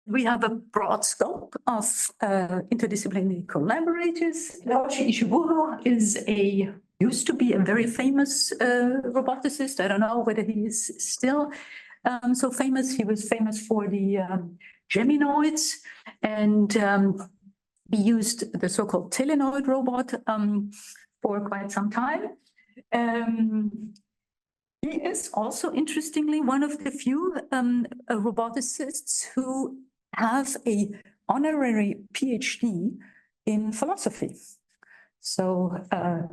we have a broad scope of interdisciplinary collaborators. Yoshi Ishiburo used to be a very famous roboticist. I don't know whether he is still so famous. He was famous for the Geminoids, and he used the so-called Telenoid robot for quite some time. He is also, interestingly, one of the few roboticists who have an honorary PhD in philosophy. So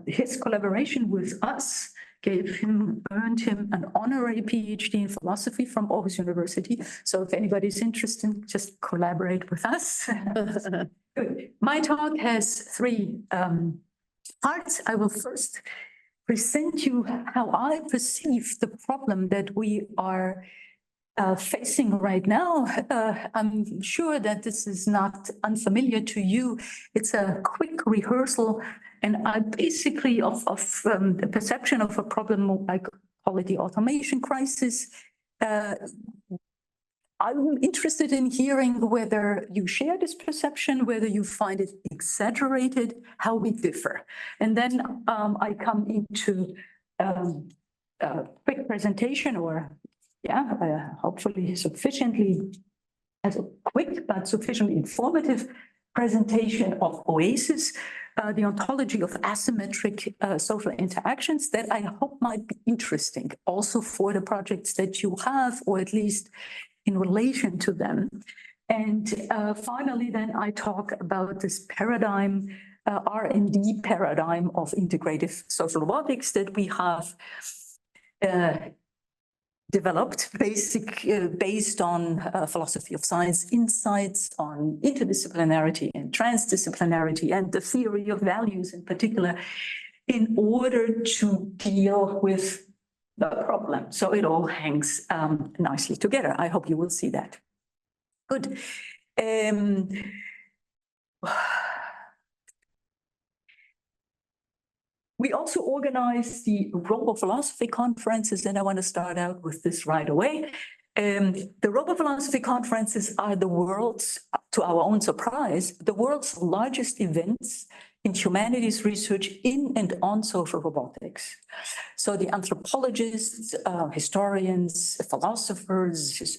his collaboration with us earned him an honorary PhD in philosophy from Aarhus University. So if anybody's interested, just collaborate with us. Good. My talk has three parts. I will first present you how I perceive the problem that we are facing right now. I'm sure that this is not unfamiliar to you. It's a quick rehearsal, and I basically of the perception of a problem, I call it the automation crisis. I'm interested in hearing whether you share this perception, whether you find it exaggerated, how we differ. And then I come into a quick presentation, or hopefully sufficiently as a quick but sufficiently informative presentation of OASIS, the ontology of asymmetric social interactions, that I hope might be interesting also for the projects that you have, or at least in relation to them. And finally, then I talk about this paradigm, R&D paradigm of integrative social robotics that we have developed based on philosophy of science insights on interdisciplinarity and transdisciplinarity and the theory of values in particular, in order to deal with the problem. So it all hangs nicely together. I hope you will see that. Good. We also organize the RoboPhilosophy conferences, and I want to start out with this right away. The RoboPhilosophy conferences are the world's, to our own surprise, the world's largest events in humanities research in and on social robotics. So the anthropologists, historians, philosophers,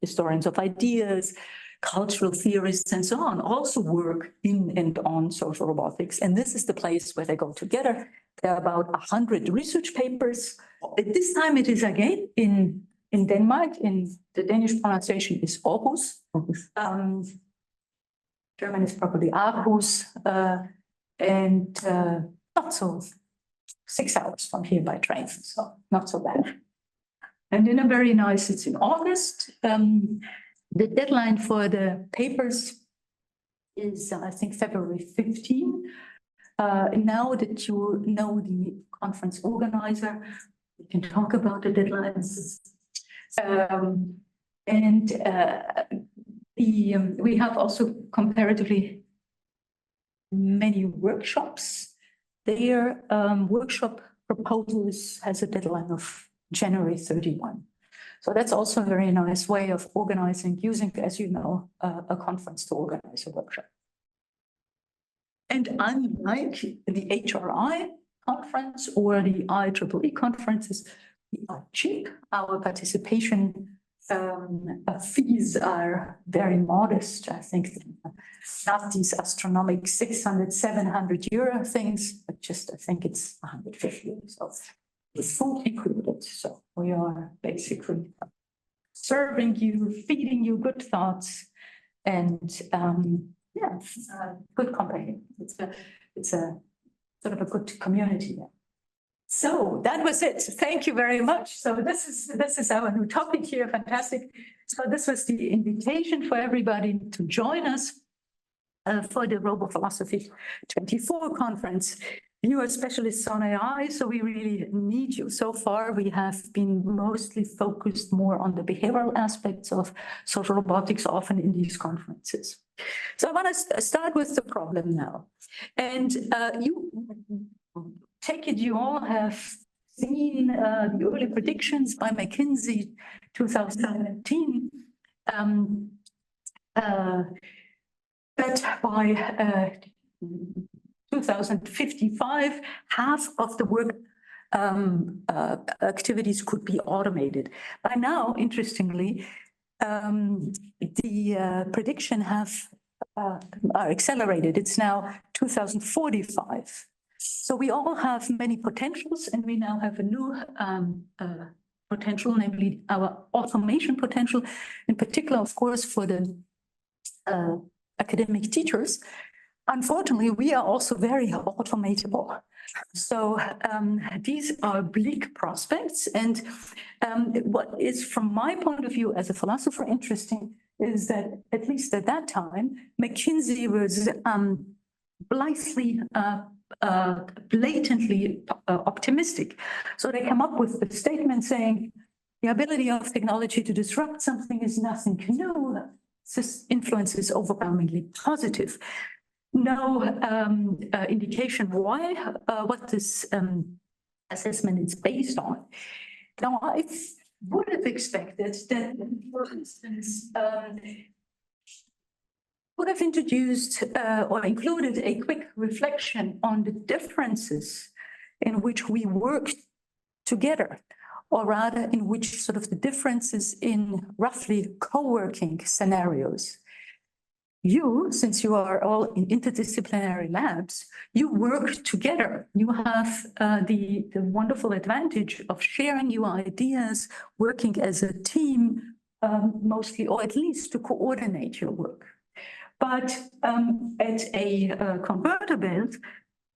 historians of ideas, cultural theorists, and so on, also work in and on social robotics. And this is the place where they go together. There are about 100 research papers. At this time, it is again in Denmark. In the Danish pronunciation is Aarhus. German is probably Aarhus. And not so 6 hours from here by train, so not so bad. And in a very nice, it's in August. The deadline for the papers is, I think, February 15. Now that you know the conference organizer, we can talk about the deadlines. We have also comparatively many workshops. Their workshop proposal has a deadline of January 31. So that's also a very nice way of organizing, using, as you know, a conference to organize a workshop. And unlike the HRI conference or the IEEE conferences, we are cheap. Our participation fees are very modest. I think not these astronomical 600, 700 euro things, but just I think it's 150. So it's food included. So we are basically serving you, feeding you good thoughts, and good company. It's a sort of a good community. So that was it. Thank you very much. So this is our new topic here. Fantastic. So this was the invitation for everybody to join us for the RoboPhilosophy 24 conference. You are specialists on AI, so we really need you. So far, we have been mostly focused more on the behavioral aspects of social robotics, often in these conferences. So I want to start with the problem now. And you take it, you all have seen the early predictions by McKinsey 2017. that by 2055, half of the work activities could be automated. By now, interestingly, the prediction are accelerated. It's now 2045. So we all have many potentials, and we now have a new potential, namely our automation potential, in particular, of course, for the academic teachers. Unfortunately, we are also very automatable. So these are bleak prospects. And what is, from my point of view as a philosopher, interesting is that, at least at that time, McKinsey was blatantly optimistic. So they come up with the statement saying, the ability of technology to disrupt something is nothing new. This influence is overwhelmingly positive. No indication why, what this assessment is based on. Now, I would have expected that, for instance, would have introduced or included a quick reflection on the differences in which we work together, or rather in which sort of the differences in roughly co-working scenarios. You, since you are all in interdisciplinary labs, you work together. You have the wonderful advantage of sharing your ideas, working as a team, mostly, or at least to coordinate your work. But at a converter belt,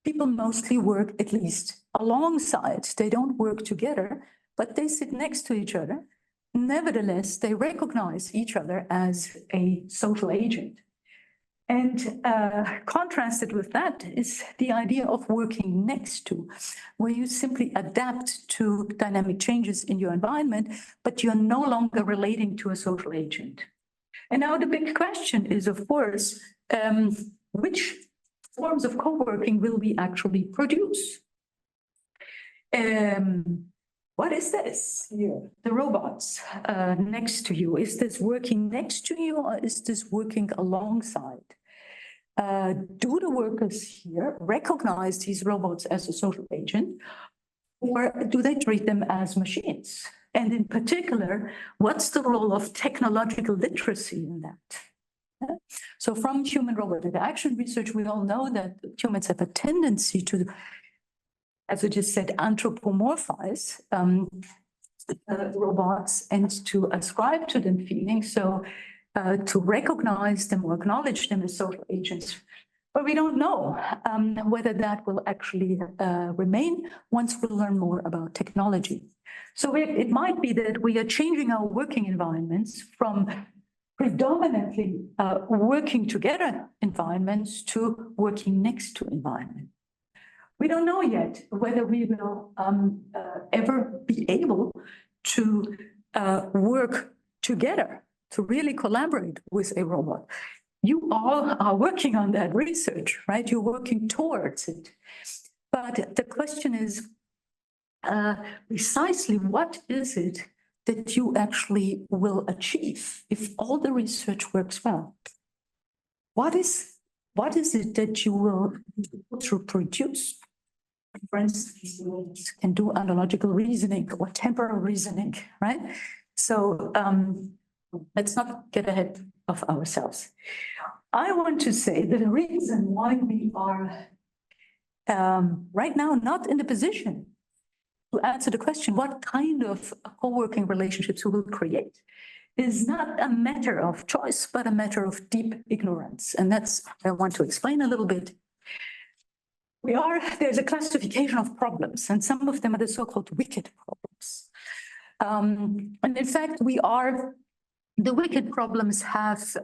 people mostly work at least alongside. They don't work together, but they sit next to each other. Nevertheless, they recognize each other as a social agent. And contrasted with that is the idea of working next to, where you simply adapt to dynamic changes in your environment, but you're no longer relating to a social agent. And now the big question is, of course, which forms of co-working will we actually produce? What is this here? The robots next to you. Is this working next to you, or is this working alongside? Do the workers here recognize these robots as a social agent, or do they treat them as machines? And in particular, what's the role of technological literacy in that? So from human-robot interaction research, we all know that humans have a tendency to, as we just said, anthropomorphize robots and to ascribe to them feelings, so to recognize them or acknowledge them as social agents. But we don't know whether that will actually remain once we learn more about technology. So it might be that we are changing our working environments from predominantly working together environments to working next to environment. We don't know yet whether we will ever be able to work together, to really collaborate with a robot. You all are working on that research, right? You're working towards it. But the question is precisely what is it that you actually will achieve if all the research works well? What is it that you will produce? For instance, can do analogical reasoning or temporal reasoning, right? So let's not get ahead of ourselves. I want to say that the reason why we are right now not in the position to answer the question, what kind of co-working relationships we will create, is not a matter of choice, but a matter of deep ignorance. And that's what I want to explain a little bit. There's a classification of problems, and some of them are the so-called wicked problems. And in fact, the wicked problems have,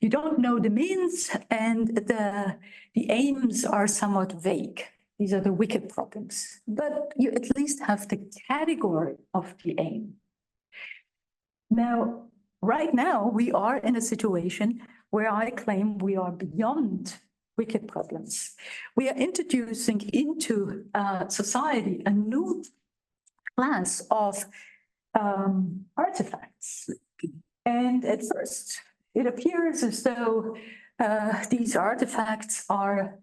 you don't know the means, and the aims are somewhat vague. These are the wicked problems, but you at least have the category of the aim. Now, right now, we are in a situation where I claim we are beyond wicked problems. We are introducing into society a new class of artifacts. And at first, it appears as though these artifacts are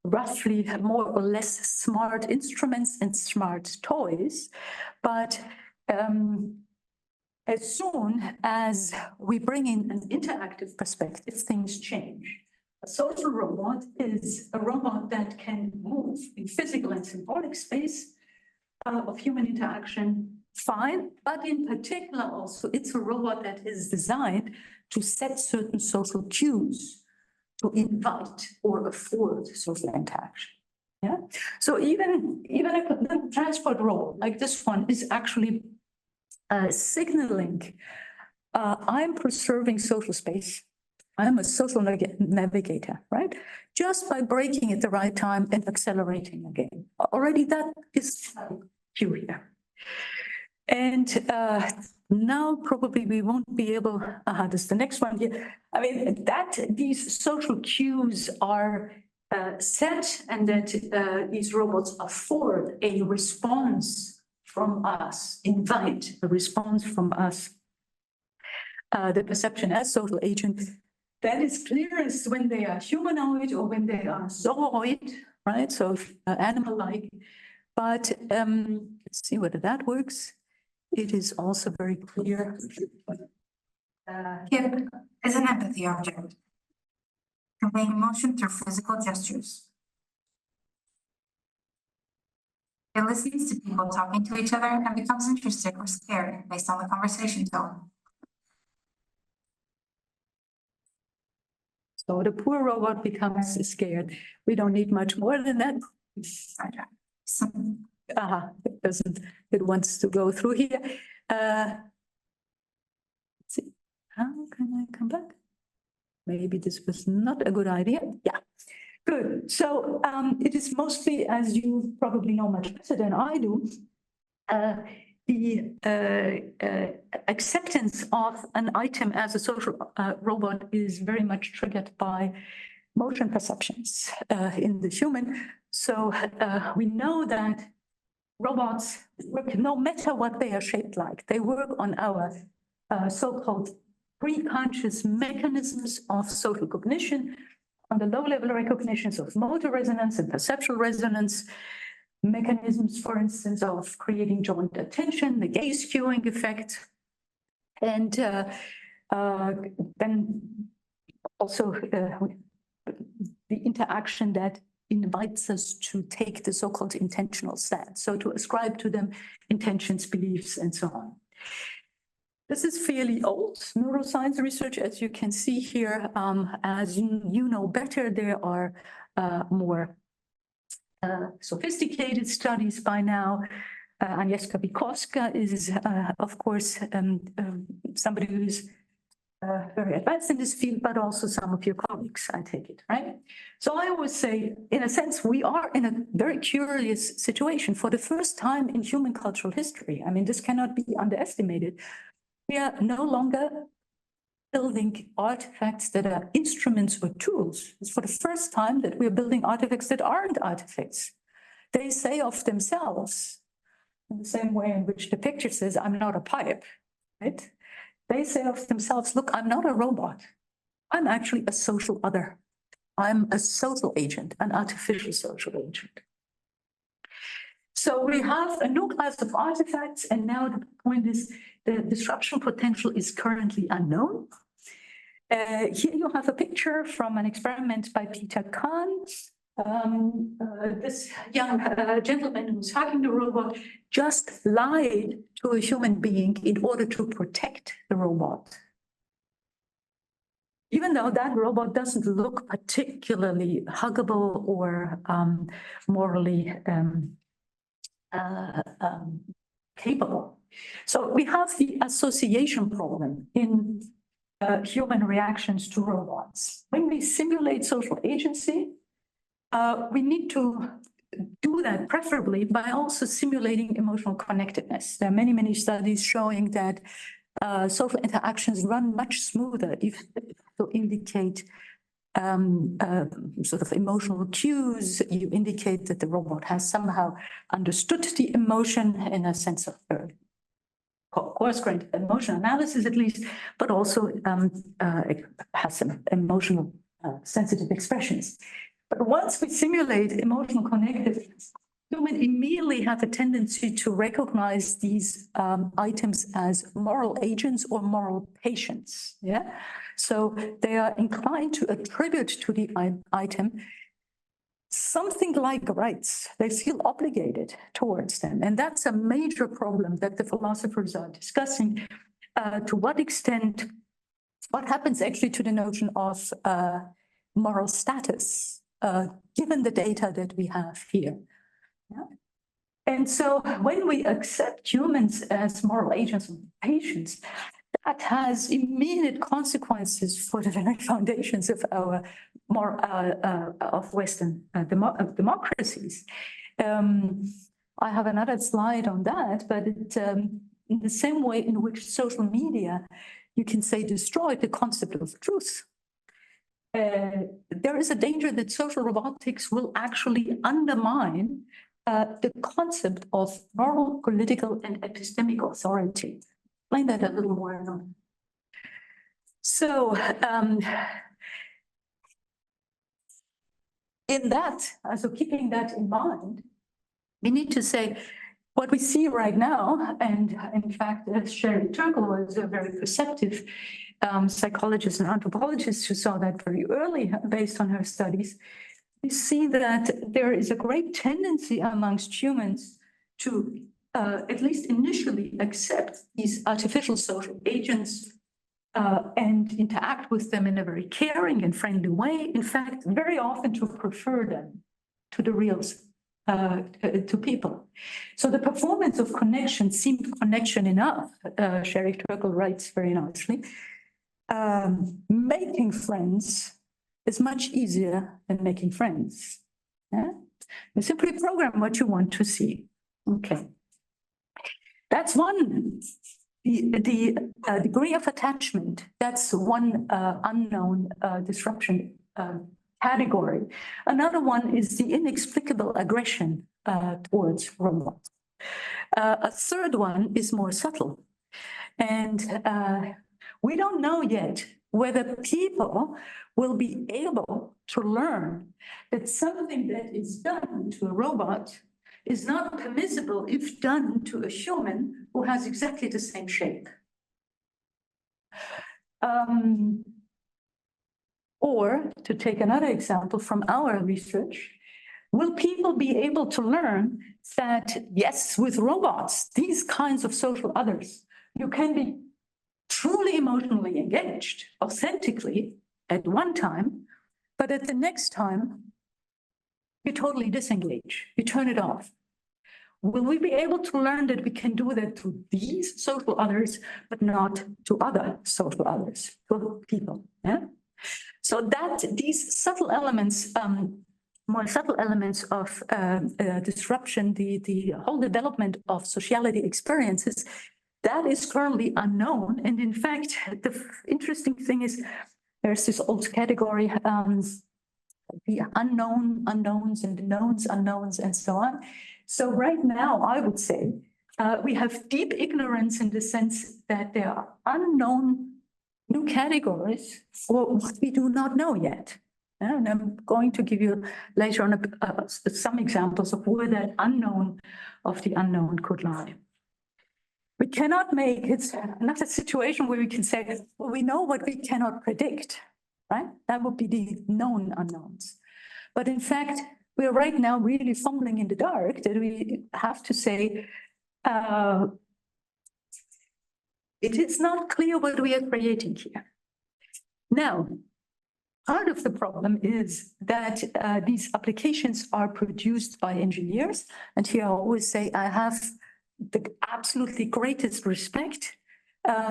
roughly more or less smart instruments and smart toys, but as soon as we bring in an interactive perspective, things change. A social robot is a robot that can move in physical and symbolic space of human interaction, fine, but in particular also it's a robot that is designed to set certain social cues, to invite or afford social interaction. Yeah. So even a transport robot like this one is actually signaling, I'm preserving social space. I'm a social navigator, right? Just by braking at the right time and accelerating again. Already that is cue here. And now probably we won't be able, this is the next one here. I mean, that these social cues are set and that these robots afford a response from us, invite a response from us. The perception as social agent, that is clearest when they are humanoid or when they are zooid, right? So animal-like. But let's see whether that works. It is also very clear. Kip is an empathy object, conveying emotion through physical gestures. It listens to people talking to each other and becomes interested or scared based on the conversation tone. So the poor robot becomes scared. We don't need much more than that. It doesn't, it wants to go through here. Let's see, how can I come back? Maybe this was not a good idea. Yeah, good. So it is mostly, as you probably know much better than I do, the acceptance of an item as a social robot is very much triggered by motion perceptions in the human. So we know that robots work no matter what they are shaped like. They work on our so-called pre-conscious mechanisms of social cognition, on the low-level recognitions of motor resonance and perceptual resonance, mechanisms, for instance, of creating joint attention, the gaze cueing effect, and then also the interaction that invites us to take the so-called intentional stance, so to ascribe to them intentions, beliefs, and so on. This is fairly old neuroscience research, as you can see here. As you know better, there are more sophisticated studies by now. Agnieszka Bykowska is, of course, somebody who's very advanced in this field, but also some of your colleagues, I take it, right? So I always say, in a sense, we are in a very curious situation for the first time in human cultural history. I mean, this cannot be underestimated. We are no longer building artifacts that are instruments or tools. It's for the first time that we're building artifacts that aren't artifacts. They say of themselves, in the same way in which the picture says, I'm not a pipe, right? They say of themselves, look, I'm not a robot. I'm actually a social other. I'm a social agent, an artificial social agent. So we have a new class of artifacts, and now the point is the disruption potential is currently unknown. Here you have a picture from an experiment by Peter Kahn. This young gentleman who's hacking the robot just lied to a human being in order to protect the robot. Even though that robot doesn't look particularly huggable or morally capable. So we have the association problem in human reactions to robots. When we simulate social agency, we need to do that preferably by also simulating emotional connectedness. There are many, many studies showing that social interactions run much smoother if to indicate sort of emotional cues. You indicate that the robot has somehow understood the emotion in a sense of coarse-grained emotional analysis at least, but also it has some emotional sensitive expressions. But once we simulate emotional connectiveness, humans immediately have a tendency to recognize these items as moral agents or moral patients. Yeah, so they are inclined to attribute to the item something like rights. They feel obligated towards them, and that's a major problem that the philosophers are discussing. To what extent, what happens actually to the notion of moral status, given the data that we have here? Yeah. And so when we accept humans as moral agents and patients, that has immediate consequences for the very foundations of our of Western democracies. I have another slide on that, but in the same way in which social media, you can say, destroyed the concept of truth. There is a danger that social robotics will actually undermine the concept of moral, political, and epistemic authority. Explain that a little more now. So, so keeping that in mind, we need to say what we see right now, and in fact, Sherry Turkle was a very perceptive psychologist and anthropologist who saw that very early based on her studies. We see that there is a great tendency amongst humans to at least initially accept these artificial social agents and interact with them in a very caring and friendly way. In fact, very often to prefer them to the reals, to people. So the performance of connection seemed connection enough. Sherry Turkle writes very nicely. Making friends is much easier than making friends. Yeah? You simply program what you want to see. Okay. That's one. The degree of attachment, that's one unknown disruption category. Another one is the inexplicable aggression towards robots. A third one is more subtle. And we don't know yet whether people will be able to learn that something that is done to a robot is not permissible if done to a human who has exactly the same shape. Or, to take another example from our research, will people be able to learn that, yes, with robots, these kinds of social others, you can be truly emotionally engaged, authentically, at one time, but at the next time, you totally disengage, you turn it off. Will we be able to learn that we can do that to these social others, but not to other social others, to people? Yeah? So that these subtle elements, more subtle elements of disruption, the whole development of sociality experiences, that is currently unknown. And in fact, the interesting thing is there's this old category, the unknown unknowns and the knowns unknowns and so on. So right now, I would say we have deep ignorance in the sense that there are unknown new categories for what we do not know yet. And I'm going to give you later on some examples of where that unknown of the unknown could lie. We cannot make, it's not a situation where we can say, well, we know what we cannot predict, right? That would be the known unknowns. But in fact, we're right now really fumbling in the dark that we have to say, it is not clear what we are creating here. Now, part of the problem is that these applications are produced by engineers. And here I always say I have the absolutely greatest respect.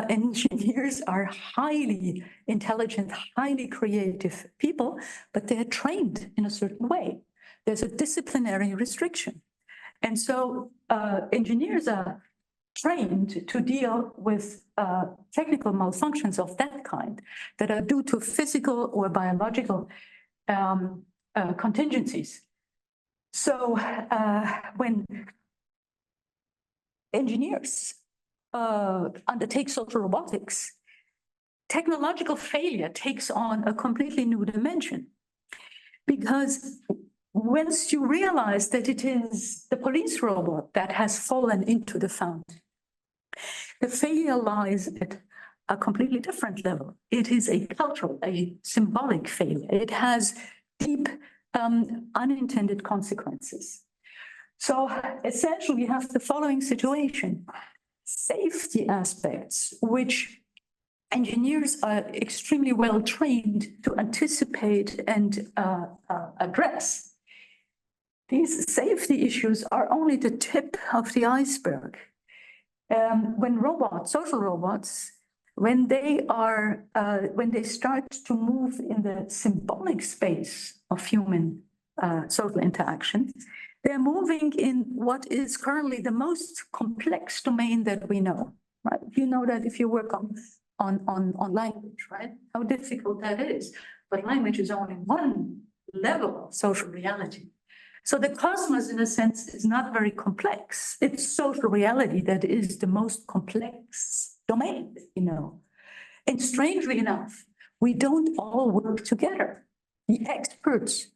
Engineers are highly intelligent, highly creative people, but they're trained in a certain way. There's a disciplinary restriction. And so engineers are trained to deal with technical malfunctions of that kind that are due to physical or biological contingencies. So when engineers undertake social robotics, technological failure takes on a completely new dimension. Because once you realize that it is the police robot that has fallen into the fountain, the failure lies at a completely different level. It is a cultural, a symbolic failure. It has deep unintended consequences. So essentially, we have the following situation. Safety aspects, which engineers are extremely well trained to anticipate and address. These safety issues are only the tip of the iceberg. When social robots, when they start to move in the symbolic space of human social interaction, they're moving in what is currently the most complex domain that we know, right? You know that if you work on language, right? How difficult that is. But language is only one level of social reality. So the cosmos, in a sense, is not very complex. It's social reality that is the most complex domain, you know. And strangely enough, we don't all work together. The experts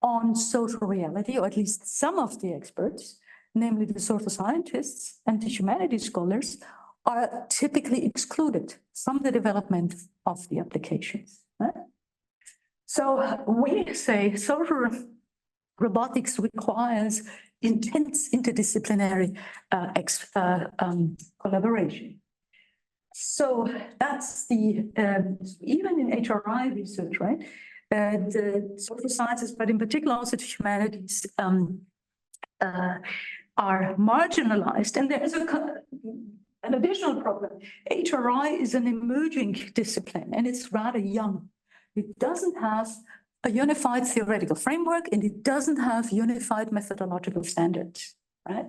on social reality, or at least some of the experts, namely the social scientists and the humanities scholars, are typically excluded from the development of the applications. Right? So we say social robotics requires intense interdisciplinary collaboration. So that's the, even in HRI research, right? The social sciences, but in particular also the humanities, are marginalized. And there is an additional problem. HRI is an emerging discipline and it's rather young. It doesn't have a unified theoretical framework and it doesn't have unified methodological standards, right?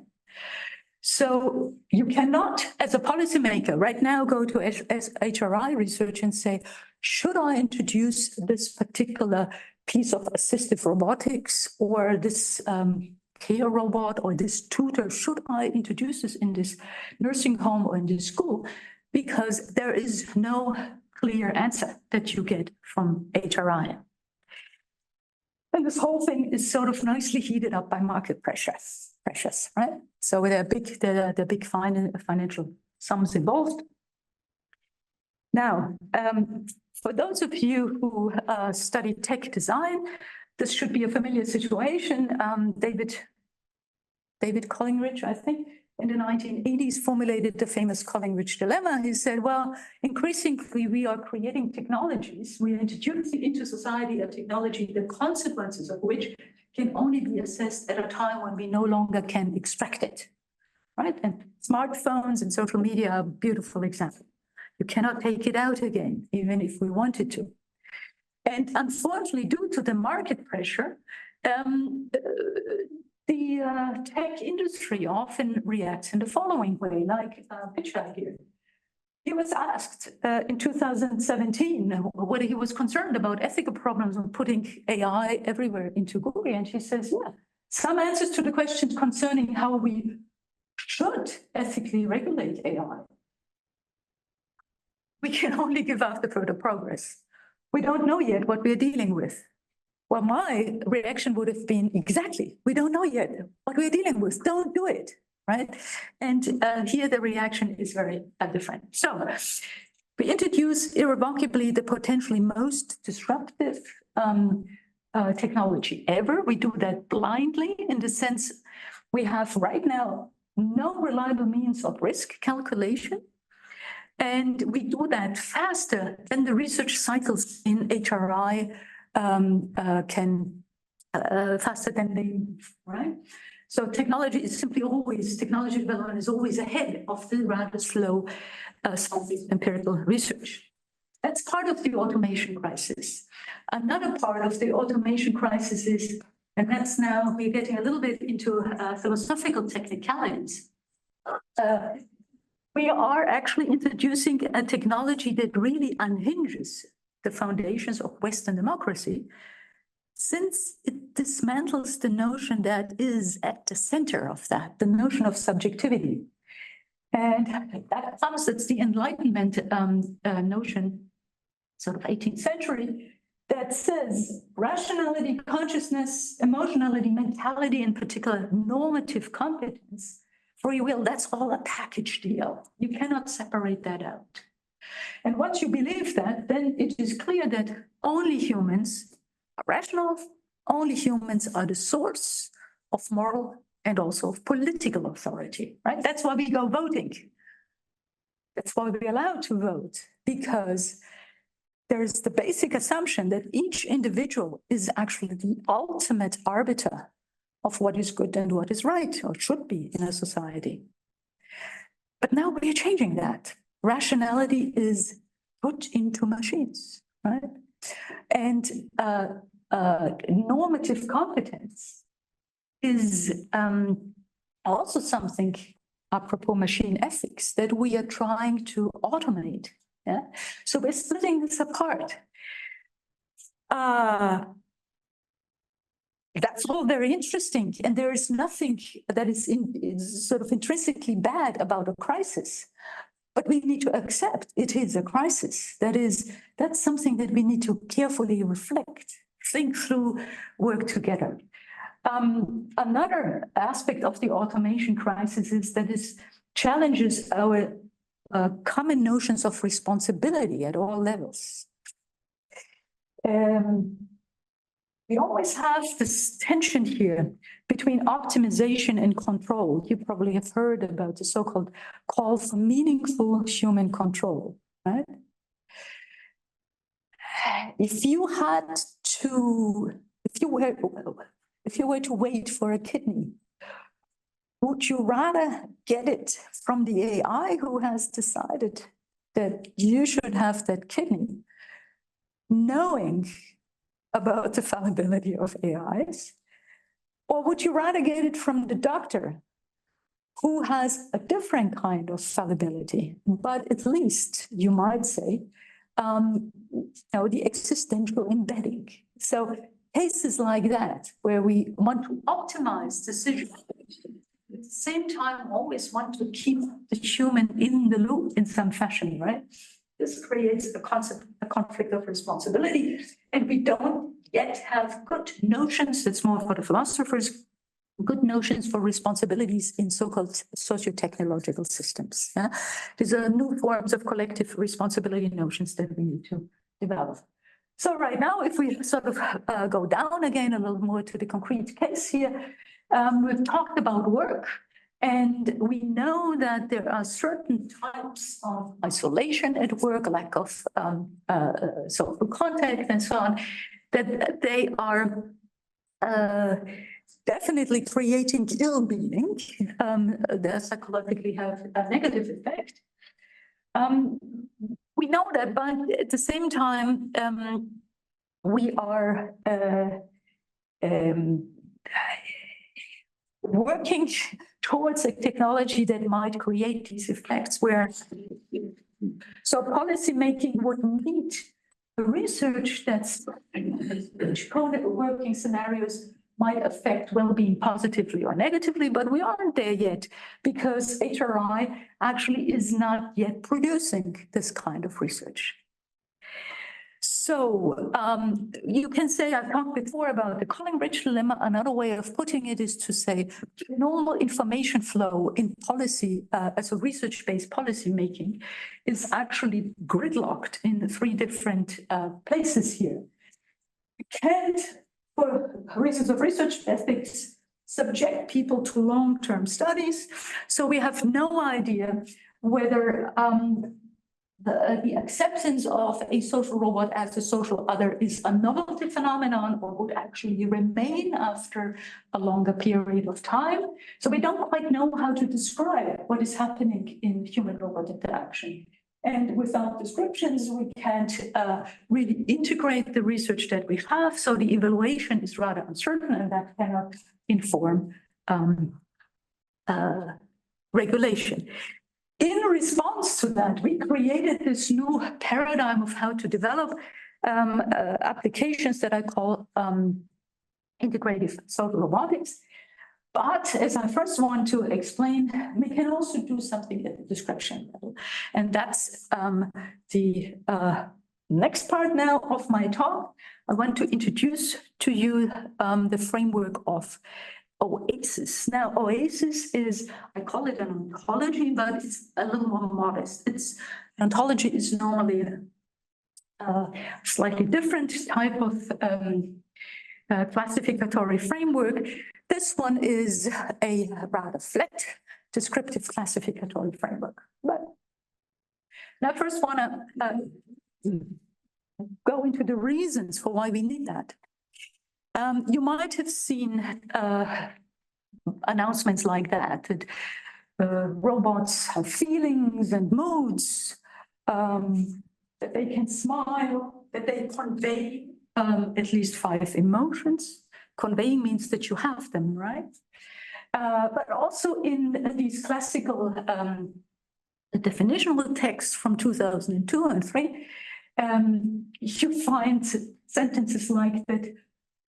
So you cannot, as a policymaker, right now go to HRI research and say, should I introduce this particular piece of assistive robotics or this care robot or this tutor? Should I introduce this in this nursing home or in this school? Because there is no clear answer that you get from HRI. And this whole thing is sort of nicely heated up by market pressures, right? So there are big financial sums involved. Now, for those of you who study tech design, this should be a familiar situation. David Collingridge, I think, in the 1980s formulated the famous Collingridge dilemma. He said, well, increasingly we are creating technologies, we are introducing into society a technology, the consequences of which can only be assessed at a time when we no longer can extract it, right? And smartphones and social media are a beautiful example. You cannot take it out again, even if we wanted to. And unfortunately, due to the market pressure, the tech industry often reacts in the following way, like Pichai here. He was asked in 2017 whether he was concerned about ethical problems of putting AI everywhere into Google. And he says, yeah, some answers to the questions concerning how we should ethically regulate AI. We can only give after further progress. We don't know yet what we're dealing with. Well, my reaction would have been exactly, we don't know yet what we're dealing with, don't do it, right? And here the reaction is very different. So we introduce irrevocably the potentially most disruptive technology ever. We do that blindly in the sense we have right now no reliable means of risk calculation. And we do that faster than the research cycles in HRI faster than they move, right? So technology development is always ahead of the rather slow scientific empirical research. That's part of the automation crisis. Another part of the automation crisis is, and that's now we're getting a little bit into philosophical technicalities. We are actually introducing a technology that really unhinges the foundations of Western democracy, since it dismantles the notion that is at the center of that, the notion of subjectivity. And that comes, it's the Enlightenment notion, sort of 18th century, that says rationality, consciousness, emotionality, mentality, in particular, normative competence, free will, that's all a package deal. You cannot separate that out. And once you believe that, then it is clear that only humans are rational, only humans are the source of moral and also of political authority, right? That's why we go voting. That's why we're allowed to vote, because there's the basic assumption that each individual is actually the ultimate arbiter of what is good and what is right, or should be in a society. But now we're changing that. Rationality is put into machines, right? And normative competence is also something, apropos machine ethics, that we are trying to automate. Yeah? So we're splitting this apart. That's all very interesting, and there is nothing that is sort of intrinsically bad about a crisis. But we need to accept it is a crisis. That's something that we need to carefully reflect, think through, work together. Another aspect of the automation crisis is that it challenges our common notions of responsibility at all levels. We always have this tension here between optimization and control. You probably have heard about the so-called call for meaningful human control, right? If you were to wait for a kidney, would you rather get it from the AI who has decided that you should have that kidney, knowing about the fallibility of AIs? Or would you rather get it from the doctor who has a different kind of fallibility, but at least you might say, the existential embedding? So cases like that, where we want to optimize decision, at the same time always want to keep the human in the loop in some fashion, right? This creates a conflict of responsibility, and we don't yet have good notions, it's more for the philosophers, good notions for responsibilities in so-called socio-technological systems. Yeah? These are new forms of collective responsibility notions that we need to develop. So right now, if we sort of go down again a little more to the concrete case here, we've talked about work. And we know that there are certain types of isolation at work, lack of social contact and so on, that they are definitely creating ill-being. They psychologically have a negative effect. We know that, but at the same time, we are working towards a technology that might create these effects, where so policy making would need the research that's working scenarios might affect well-being positively or negatively, but we aren't there yet because HRI actually is not yet producing this kind of research. So you can say, I've talked before about the Collingridge dilemma. Another way of putting it is to say normal information flow in policy, as a research-based policy making, is actually gridlocked in 3 different places here. We can't, for reasons of research ethics, subject people to long-term studies. So we have no idea whether the acceptance of a social robot as a social other is a novelty phenomenon or would actually remain after a longer period of time. So we don't quite know how to describe what is happening in human-robot interaction. And without descriptions, we can't really integrate the research that we have. So the evaluation is rather uncertain, and that cannot inform regulation. In response to that, we created this new paradigm of how to develop applications that I call integrative social robotics. But as I first want to explain, we can also do something at the description level. And that's the next part now of my talk. I want to introduce to you the framework of OASIS. Now, OASIS is, I call it an ontology, but it's a little more modest. Ontology is normally a slightly different type of classificatory framework. This one is a rather flat descriptive classificatory framework. But now, first want to go into the reasons for why we need that. You might have seen announcements like that robots have feelings and moods, that they can smile, that they convey at least 5 emotions. Conveying means that you have them, right? But also in these classical definitional texts from 2002 and 3, you find sentences like that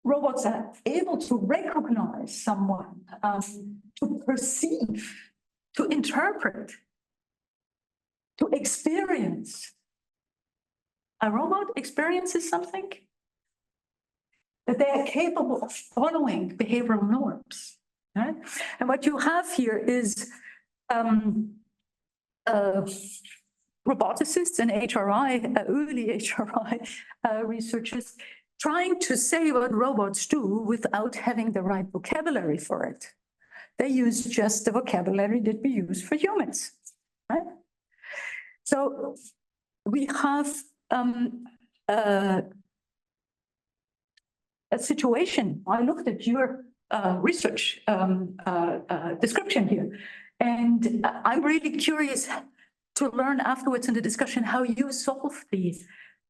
robots are able to recognize someone, to perceive, to interpret, to experience. A robot experiences something, that they are capable of following behavioral norms. Right? And what you have here is roboticists and HRI, early HRI researchers, trying to say what robots do without having the right vocabulary for it. They use just the vocabulary that we use for humans. Right? So we have a situation. I looked at your research description here, and I'm really curious to learn afterwards in the discussion how you solve the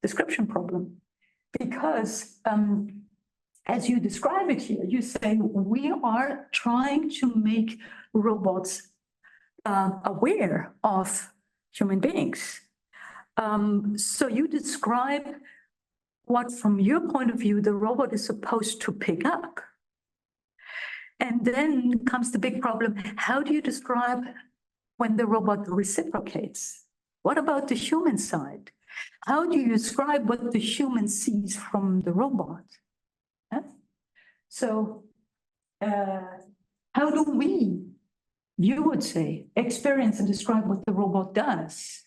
description problem. Because as you describe it here, you say we are trying to make robots aware of human beings. So you describe what, from your point of view, the robot is supposed to pick up. And then comes the big problem. How do you describe when the robot reciprocates? What about the human side? How do you describe what the human sees from the robot? Huh? So how do we, you would say, experience and describe what the robot does?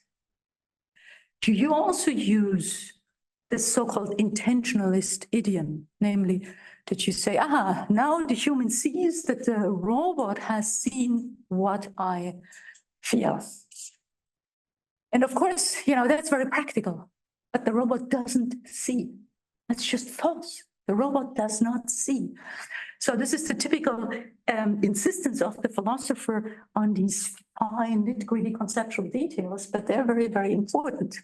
Do you also use this so-called intentionalist idiom, namely that you say, now the human sees that the robot has seen what I feel. And of course, that's very practical, but the robot doesn't see. That's just false. The robot does not see. So this is the typical insistence of the philosopher on these fine, nitty-gritty conceptual details, but they're very, very important.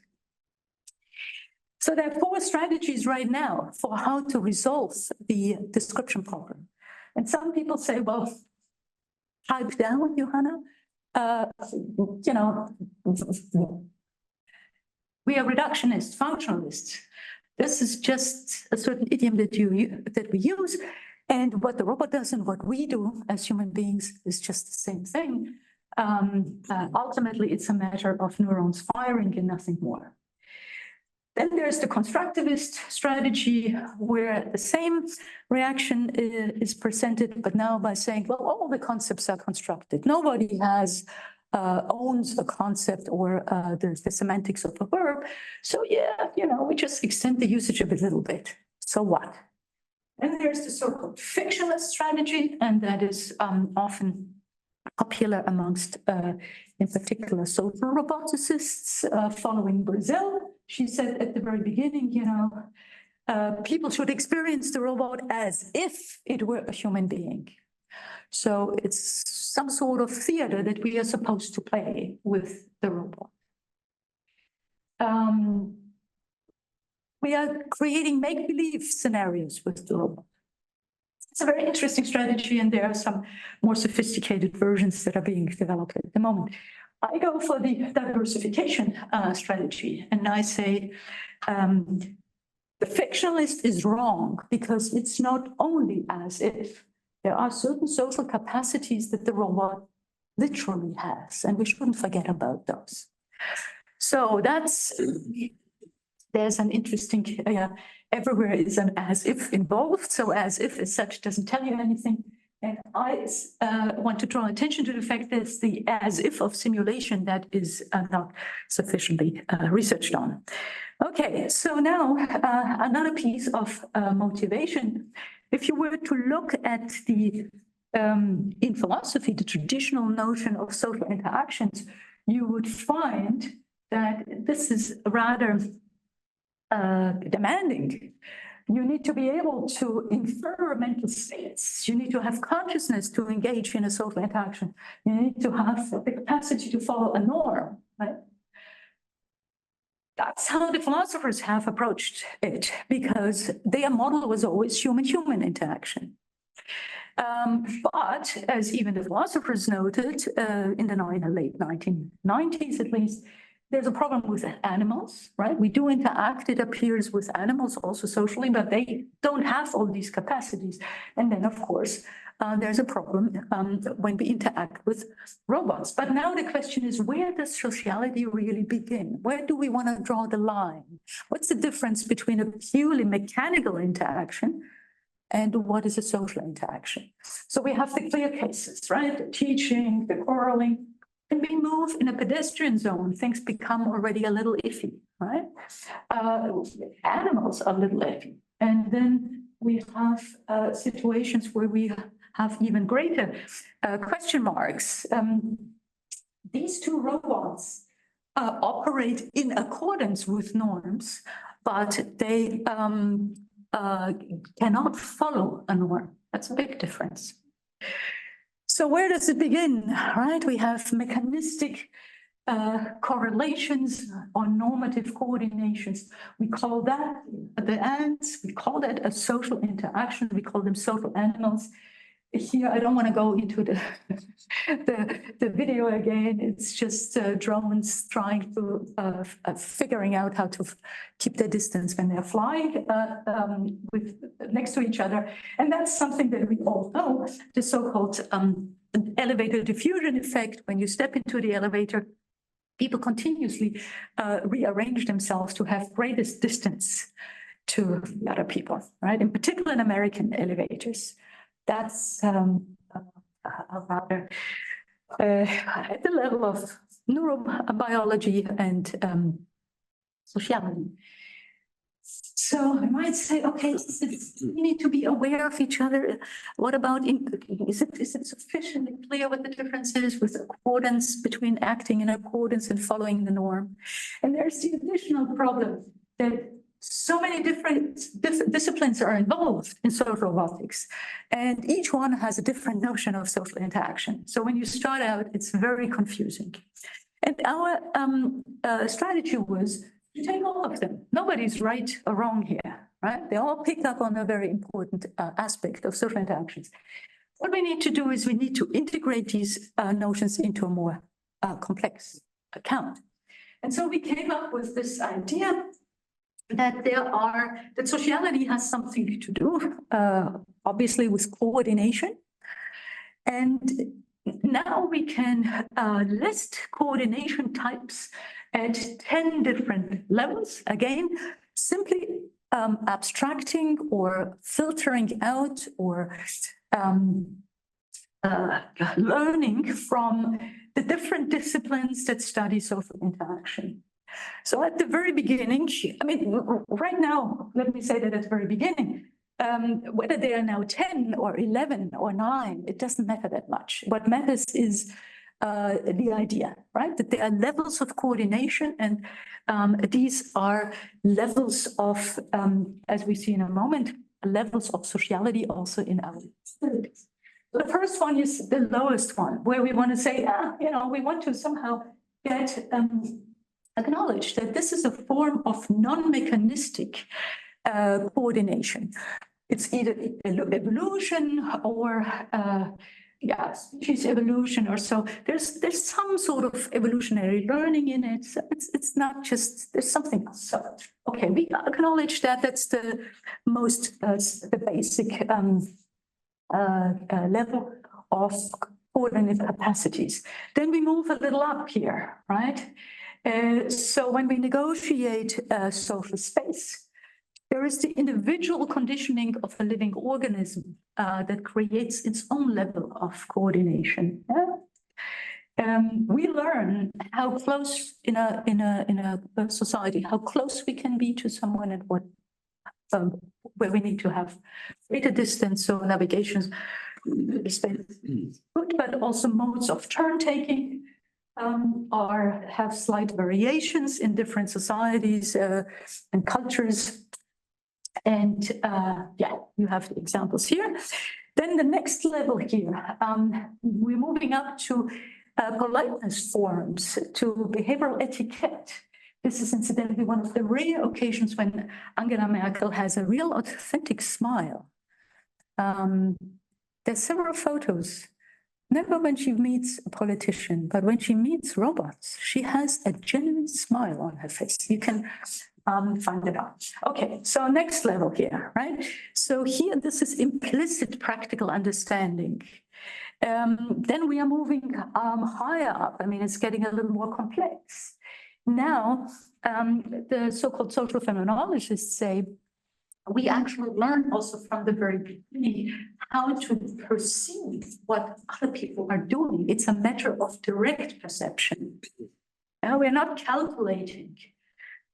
So there are 4 strategies right now for how to resolve the description problem. And some people say, well, pipe down, Johanna. We are reductionists, functionalists. This is just a certain idiom that we use. And what the robot does and what we do as human beings is just the same thing. Ultimately, it's a matter of neurons firing and nothing more. Then there's the constructivist strategy, where the same reaction is presented, but now by saying, well, all the concepts are constructed. Nobody owns a concept or the semantics of a verb. So we just extend the usage of it a little bit. So what? Then there's the so-called fictionalist strategy, and that is often popular amongst, in particular, social roboticists following Brazil. She said at the very beginning, people should experience the robot as if it were a human being. So it's some sort of theater that we are supposed to play with the robot. We are creating make-believe scenarios with the robot. It's a very interesting strategy, and there are some more sophisticated versions that are being developed at the moment. I go for the diversification strategy, and I say the fictionalist is wrong because it's not only as if, There are certain social capacities that the robot literally has, and we shouldn't forget about those. So there's an interesting, everywhere is an as if involved, so as if as such doesn't tell you anything. And I want to draw attention to the fact that it's the as if of simulation that is not sufficiently researched on. Okay, so now another piece of motivation. If you were to look at in philosophy, the traditional notion of social interactions, you would find that this is rather demanding. You need to be able to infer mental states. You need to have consciousness to engage in a social interaction. You need to have the capacity to follow a norm, right? That's how the philosophers have approached it, because their model was always human-human interaction. But as even the philosophers noted in the late 1990s, at least, there's a problem with animals, right? We do interact, it appears, with animals also socially, but they don't have all these capacities. And then, of course, there's a problem when we interact with robots. But now the question is, where does sociality really begin? Where do we want to draw the line? What's the difference between a purely mechanical interaction and what is a social interaction? So we have the clear cases, right? The teaching, the quarreling. When we move in a pedestrian zone, things become already a little iffy, right? Animals are a little iffy. And then we have situations where we have even greater question marks. These two robots operate in accordance with norms, but they cannot follow a norm. That's a big difference. So where does it begin, right? We have mechanistic correlations or normative coordinations. We call that the ants, we call that a social interaction, we call them social animals. Here, I don't want to go into the video again. It's just drones trying to figuring out how to keep their distance when they're flying next to each other. And that's something that we all know, the so-called elevator diffusion effect. When you step into the elevator, people continuously rearrange themselves to have greatest distance to the other people, right? In particular, in American elevators. That's rather at the level of neurobiology and sociality. So I might say, okay, we need to be aware of each other. What about, is it sufficiently clear what the difference is with accordance between acting in accordance and following the norm? And there's the additional problem that so many different disciplines are involved in social robotics, and each one has a different notion of social interaction. So when you start out, it's very confusing. And our strategy was to take all of them. Nobody's right or wrong here, right? They all picked up on a very important aspect of social interactions. What we need to do is we need to integrate these notions into a more complex account. And so we came up with this idea that sociality has something to do, obviously, with coordination. And now we can list coordination types at 10 different levels. Again, simply abstracting or filtering out or learning from the different disciplines that study social interaction. So at the very beginning, I mean, right now, let me say that at the very beginning, whether they are now 10 or 11 or 9, it doesn't matter that much. What matters is the idea, right? That there are levels of coordination, and these are levels of, as we see in a moment, levels of sociality also in our studies. The first one is the lowest one, where we want to say, we want to somehow get acknowledge that this is a form of non-mechanistic coordination. It's either evolution or species evolution or so. There's some sort of evolutionary learning in it. So it's not just, there's something else. So, okay, we acknowledge that that's the most, the basic level of coordinative capacities. Then we move a little up here, right? So when we negotiate social space, there is the individual conditioning of a living organism that creates its own level of coordination. We learn how close in a society, how close we can be to someone and what where we need to have greater distance, so navigations, but also modes of turn taking have slight variations in different societies and cultures. And yeah, you have the examples here. Then the next level here, we're moving up to politeness forms, to behavioral etiquette. This is incidentally one of the rare occasions when Angela Merkel has a real authentic smile. There's several photos, never when she meets a politician, but when she meets robots, she has a genuine smile on her face. You can find it out. Okay, so next level here, right? So here, this is implicit practical understanding. Then we are moving higher up. I mean, it's getting a little more complex. Now, the so-called social phenomenologists say, we actually learn also from the very beginning how to perceive what other people are doing. It's a matter of direct perception. We're not calculating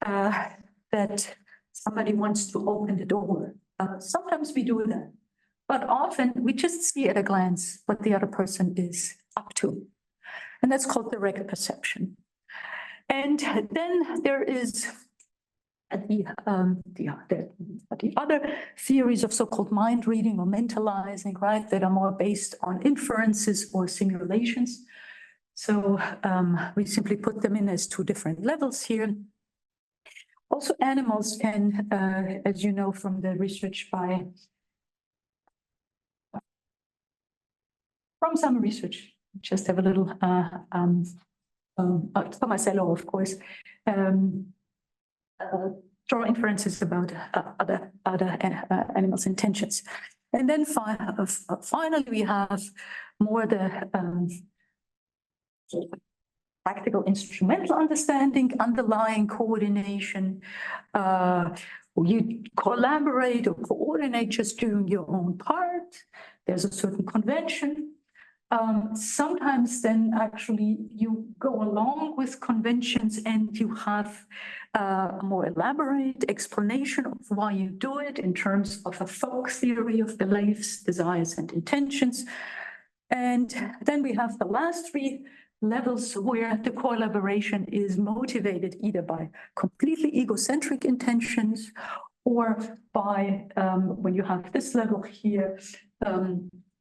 that somebody wants to open the door. Sometimes we do that, but often we just see at a glance what the other person is up to. And that's called direct perception. And then there is the other theories of so-called mind reading or mentalizing, right, that are more based on inferences or simulations. So we simply put them in as two different levels here. Also, animals can, as you know from the research from some research, just have a little, Tomasello, of course, draw inferences about other animals' intentions. And then finally, we have more the practical instrumental understanding, underlying coordination. You collaborate or coordinate just doing your own part. There's a certain convention. Sometimes then actually you go along with conventions and you have a more elaborate explanation of why you do it in terms of a folk theory of beliefs, desires, and intentions. And then we have the last three levels where the collaboration is motivated either by completely egocentric intentions or by, when you have this level here,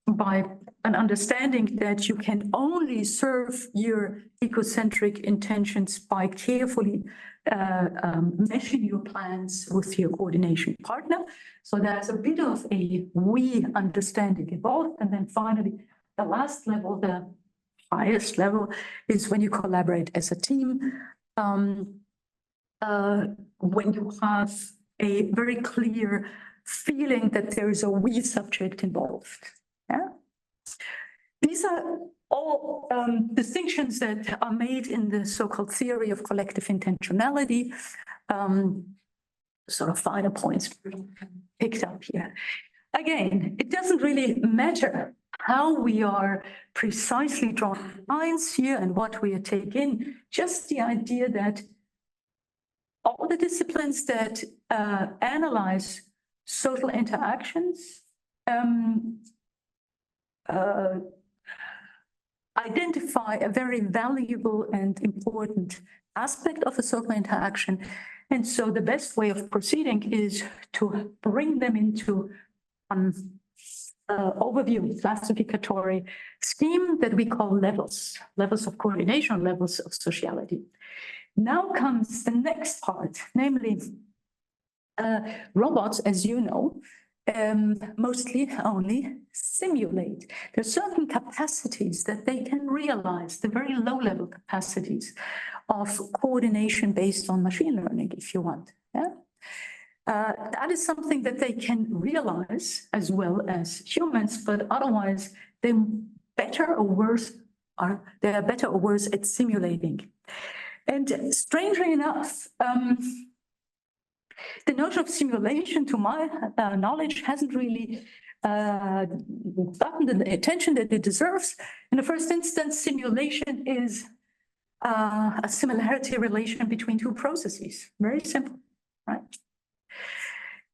by an understanding that you can only serve your egocentric intentions by carefully meshing your plans with your coordination partner. So there's a bit of a we understanding involved. And then finally, the last level, the highest level, is when you collaborate as a team, when you have a very clear feeling that there is a we subject involved. Yeah? These are all distinctions that are made in the so-called theory of collective intentionality, sort of finer points picked up here. Again, it doesn't really matter how we are precisely drawing lines here and what we are taking, just the idea that all the disciplines that analyze social interactions identify a very valuable and important aspect of a social interaction. And so the best way of proceeding is to bring them into an overview, classificatory scheme that we call levels of coordination, levels of sociality. Now comes the next part, namely robots, as you know, mostly only simulate. There are certain capacities that they can realize, the very low-level capacities of coordination based on machine learning, if you want. Yeah? That is something that they can realize as well as humans, but otherwise they're better or worse, they are better or worse at simulating. And strangely enough, the notion of simulation, to my knowledge, hasn't really gotten the attention that it deserves. In the first instance, simulation is a similarity relation between two processes. Very simple, right?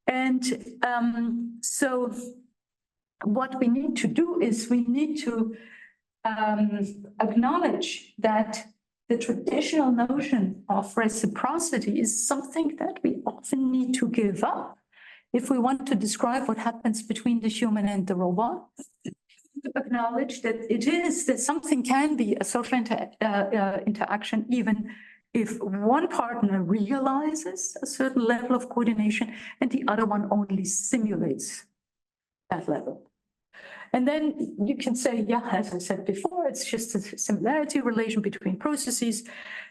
And so what we need to do is we need to acknowledge that the traditional notion of reciprocity is something that we often need to give up if we want to describe what happens between the human and the robot. Acknowledge that that something can be a social interaction even if one partner realizes a certain level of coordination and the other one only simulates that level. And then you can say, yeah, as I said before, it's just a similarity relation between processes.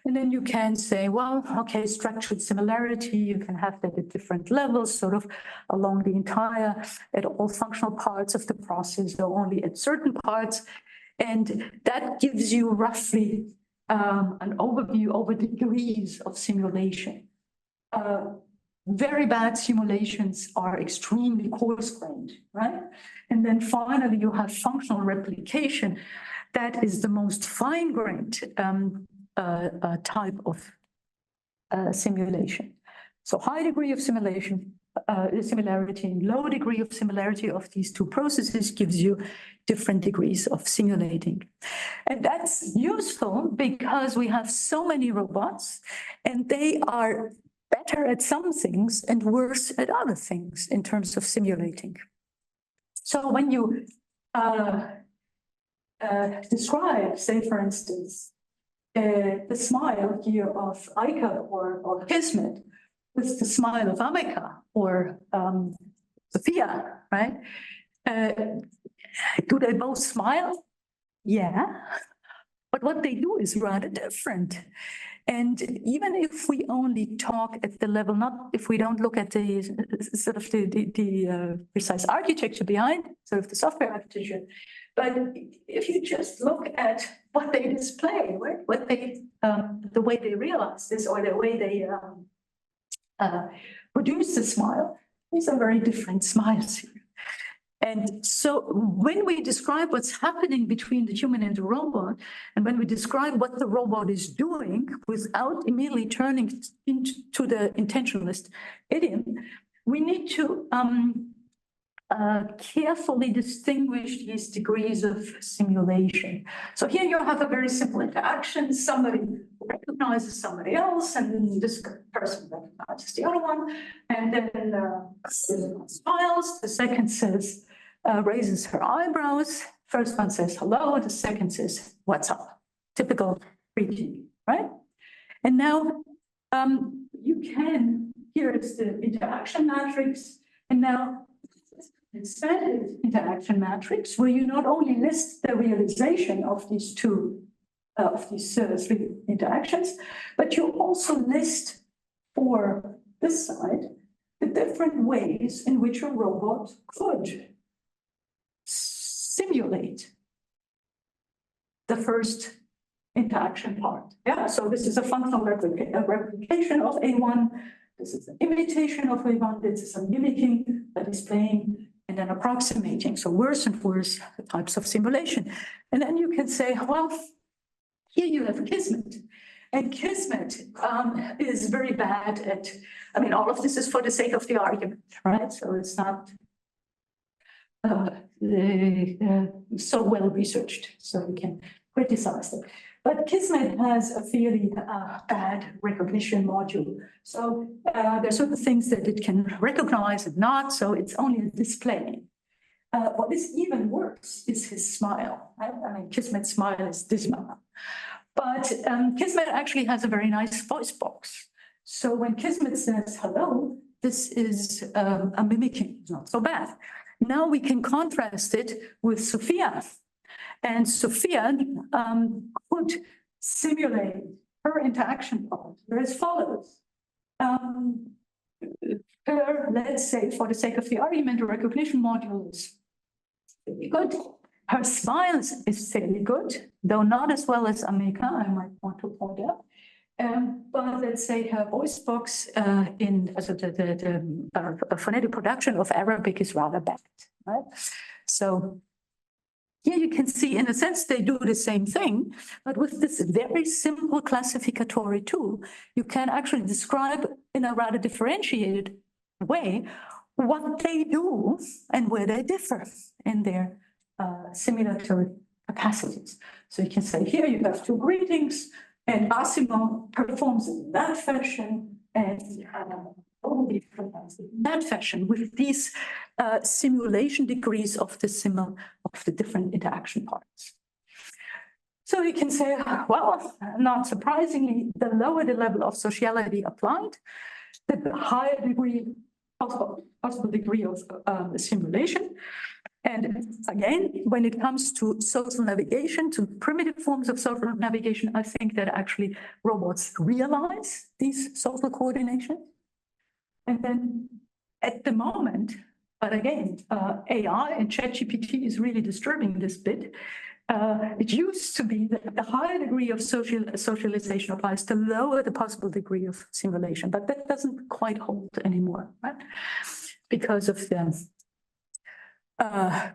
And then you can say, well, okay, structured similarity, you can have that at different levels, sort of along the entire, at all functional parts of the process, or only at certain parts. And that gives you roughly an overview over degrees of simulation. Very bad simulations are extremely coarse-grained, right? And then finally, you have functional replication. That is the most fine-grained type of simulation. So high degree of simulation, similarity, and low degree of similarity of these two processes gives you different degrees of simulating. And that's useful because we have so many robots and they are better at some things and worse at other things in terms of simulating. So when you describe, say, for instance, the smile here of Aika or Kismet with the smile of Amika or Sophia, right? Do they both smile? Yeah. But what they do is rather different. And even if we only talk at the level, not if we don't look at the sort of the precise architecture behind, sort of the software architecture, but if you just look at what they display, right? What they, the way they realize this or the way they produce the smile, these are very different smiles here. And so when we describe what's happening between the human and the robot, and when we describe what the robot is doing without immediately turning into the intentionalist idiom, we need to carefully distinguish these degrees of simulation. So here you have a very simple interaction. Somebody recognizes somebody else, and this person recognizes the other one, and then smiles. The second says, raises her eyebrows. First one says hello, the second says, what's up? Typical greeting, right? And now you can, here is the interaction matrix, and now expanded interaction matrix where you not only list the realization of these two, three interactions, but you also list for this side the different ways in which a robot could simulate the first interaction part. Yeah, so this is a functional replication of A1. This is an imitation of A1. This is a mimicking, a displaying, and then approximating. So worse and worse types of simulation. And then you can say, well, here you have Kismet. And Kismet is very bad at, I mean, all of this is for the sake of the argument, right? So it's not so well researched, so we can criticize them. But Kismet has a fairly bad recognition module. So there are certain things that it can recognize and not, so it's only a display. What is even worse is his smile. Right? I mean, Kismet's smile is dismal. But Kismet actually has a very nice voice box. So when Kismet says hello, this is a mimicking, not so bad. Now we can contrast it with Sophia. And Sophia could simulate her interaction part as follows. let's say for the sake of the argument, the recognition module is really good. Her smile is fairly good, though not as well as Amika, I might want to point out. But let's say her voice box the phonetic production of Arabic is rather bad, right? So here you can see, in a sense, they do the same thing, but with this very simple classificatory tool, you can actually describe in a rather differentiated way what they do and where they differ in their simulatory capacities. So you can say here you have two greetings, and Asimo performs in that fashion, and only performs in that fashion with these simulation degrees of the different interaction parts. So you can say, well, not surprisingly, the lower the level of sociality applied, the higher degree possible degree of simulation. And again, when it comes to social navigation, to primitive forms of social navigation, I think that actually robots realize these social coordination. And then at the moment, but again, AI and ChatGPT is really disturbing this bit. It used to be that the higher degree of socialization applies, the lower the possible degree of simulation, but that doesn't quite hold anymore, right? Because of the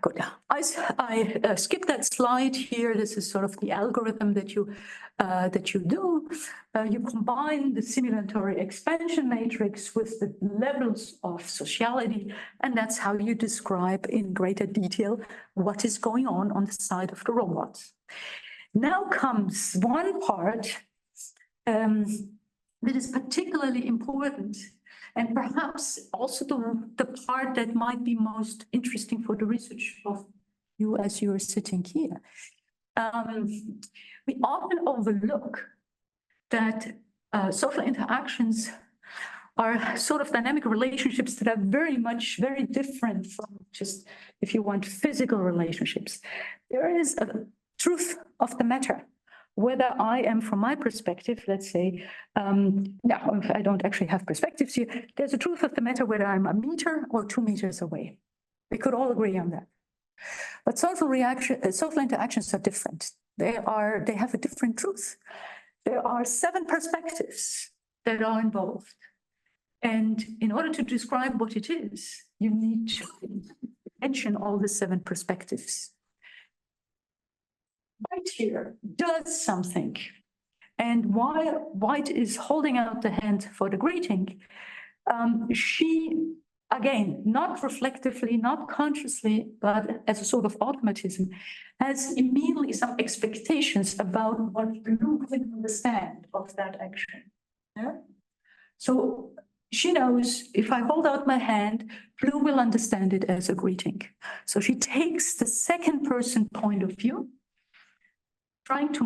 good. I skipped that slide here. This is sort of the algorithm that you do. You combine the simulatory expansion matrix with the levels of sociality, and that's how you describe in greater detail what is going on the side of the robots. Now comes one part that is particularly important, and perhaps also the part that might be most interesting for the research of you as you're sitting here. We often overlook that social interactions are sort of dynamic relationships that are very different from just, if you want, physical relationships. There is a truth of the matter. Whether I am, from my perspective, let's say, no, I don't actually have perspectives here. There's a truth of the matter whether I'm a meter or 2 meters away. We could all agree on that. But social interactions are different. They have a different truth. There are 7 perspectives that are involved. And in order to describe what it is, you need to mention all the 7 perspectives. White here does something. And while White is holding out the hand for the greeting, she, again, not reflectively, not consciously, but as a sort of automatism, has immediately some expectations about what Blue can understand of that action. Yeah? So she knows if I hold out my hand, Blue will understand it as a greeting. So she takes the second person point of view, trying to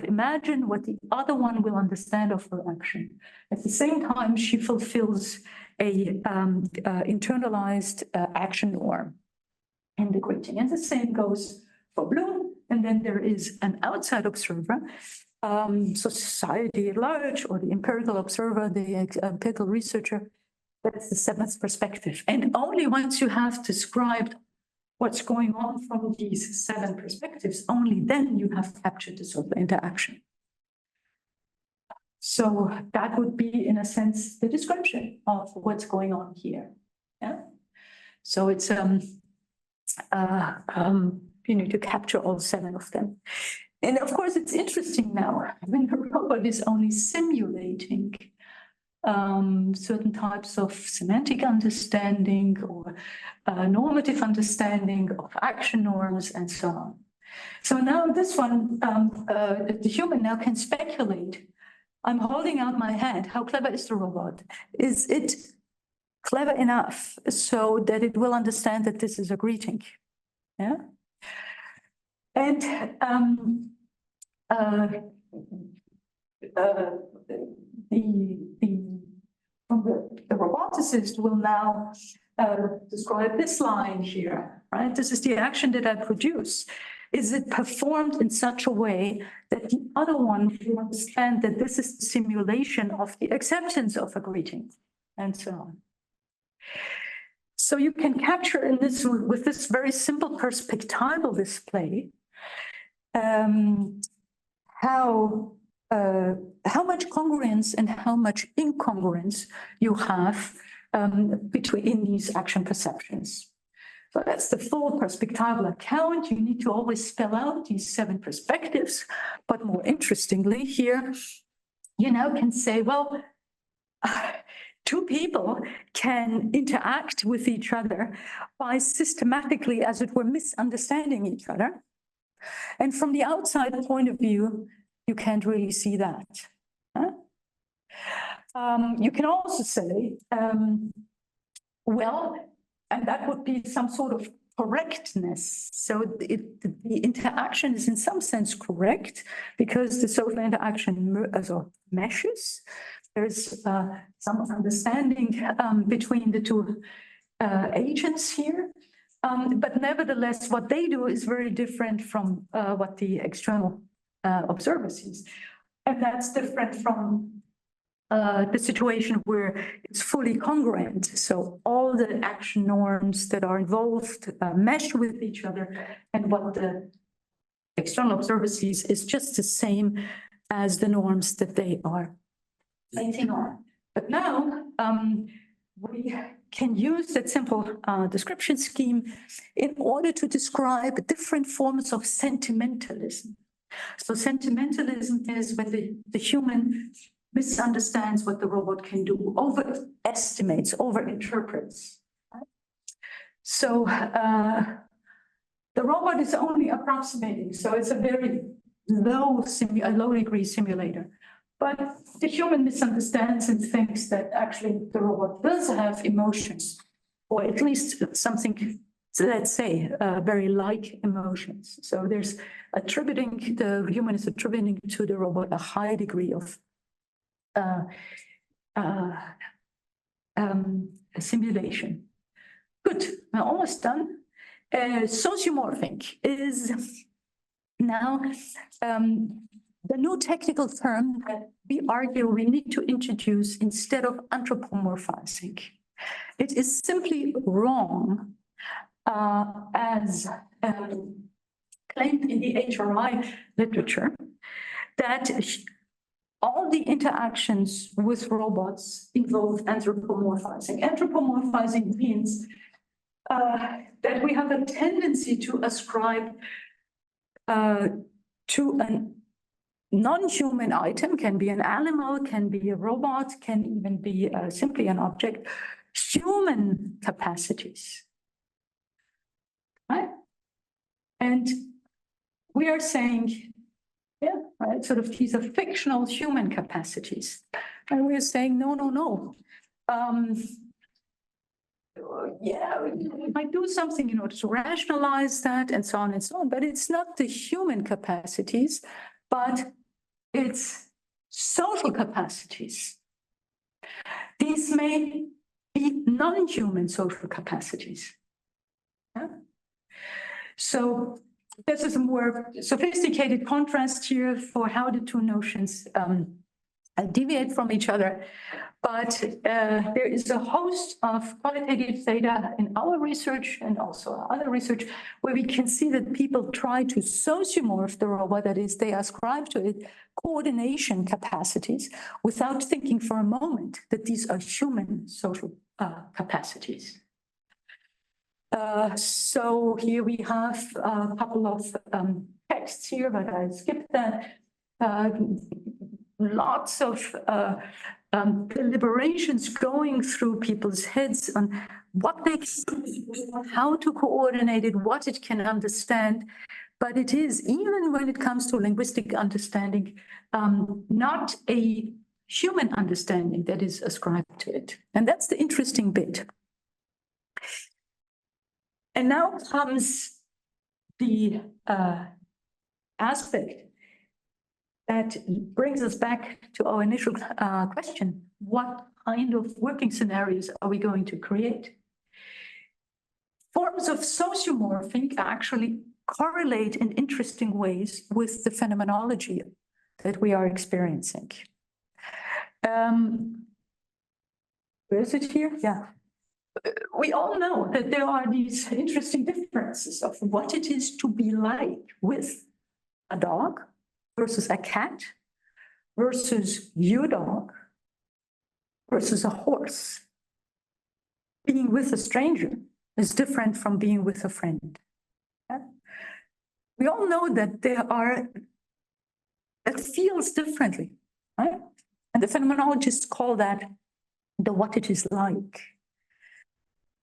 imagine what the other one will understand of her action. At the same time, she fulfills a internalized action norm in the greeting. And the same goes for Blue. And then there is an outside observer, so society at large, or the empirical observer, the empirical researcher. That's the 7th perspective. And only once you have described what's going on from these 7 perspectives, only then you have captured the social interaction. So that would be, in a sense, the description of what's going on here. Yeah. So it's you need to capture all 7 of them. And of course, it's interesting now when the robot is only simulating certain types of semantic understanding or normative understanding of action norms and so on. So now this one, the human now can speculate. I'm holding out my hand. How clever is the robot? Is it clever enough so that it will understand that this is a greeting? Yeah. And the roboticist will now describe this line here, right? This is the action that I produce. Is it performed in such a way that the other one will understand that this is the simulation of the acceptance of a greeting? and so on. So you can capture in this, with this very simple perspectival display, how much congruence and how much incongruence you have between these action perceptions. So that's the full perspectival account. You need to always spell out these 7 perspectives. But more interestingly here, you now can say, well, 2 people can interact with each other by systematically, as it were, misunderstanding each other. And from the outside point of view, you can't really see that. Huh? You can also say, well, and that would be some sort of correctness. So the interaction is in some sense correct because the social interaction meshes. There's some understanding between the 2 agents here. But nevertheless, what they do is very different from what the external observer sees. And that's different from the situation where it's fully congruent. So all the action norms that are involved mesh with each other, and what the external observer sees is just the same as the norms that they are painting on. But now we can use that simple description scheme in order to describe different forms of sentimentalism. So sentimentalism is when the human misunderstands what the robot can do, overestimates, overinterprets. So the robot is only approximating, so it's a very low degree simulator. But the human misunderstands and thinks that actually the robot does have emotions, or at least something, let's say, very like emotions. So there's attributing, the human is attributing to the robot a high degree of simulation. Good, we're almost done. Sociomorphic is now the new technical term that we argue we need to introduce instead of anthropomorphizing. It is simply wrong, as claimed in the HRI literature, that all the interactions with robots involve anthropomorphizing. Anthropomorphizing means that we have a tendency to ascribe to a non-human item, can be an animal, can be a robot, can even be simply an object, human capacities, right? And we are saying, yeah, right, sort of these are fictional human capacities. And we're saying, no, no, no. Yeah, we might do something in order to rationalize that and so on and so on, but it's not the human capacities, but it's social capacities. These may be non-human social capacities. Yeah? So this is a more sophisticated contrast here for how the 2 notions deviate from each other. But there is a host of qualitative data in our research and also other research where we can see that people try to sociomorph the robot, that is, they ascribe to it coordination capacities without thinking for a moment that these are human social capacities. So here we have a couple of texts here, but I skipped that. Lots of deliberations going through people's heads on what they can do, how to coordinate it, what it can understand. But it is, even when it comes to linguistic understanding, not a human understanding that is ascribed to it. And that's the interesting bit. And now comes the aspect that brings us back to our initial question. What kind of working scenarios are we going to create? Forms of sociomorphing actually correlate in interesting ways with the phenomenology that we are experiencing. Where is it here? Yeah. We all know that there are these interesting differences of what it is to be like with a dog versus a cat versus your dog versus a horse. Being with a stranger is different from being with a friend. Yeah? We all know that it feels differently, right? And the phenomenologists call that the what it is like.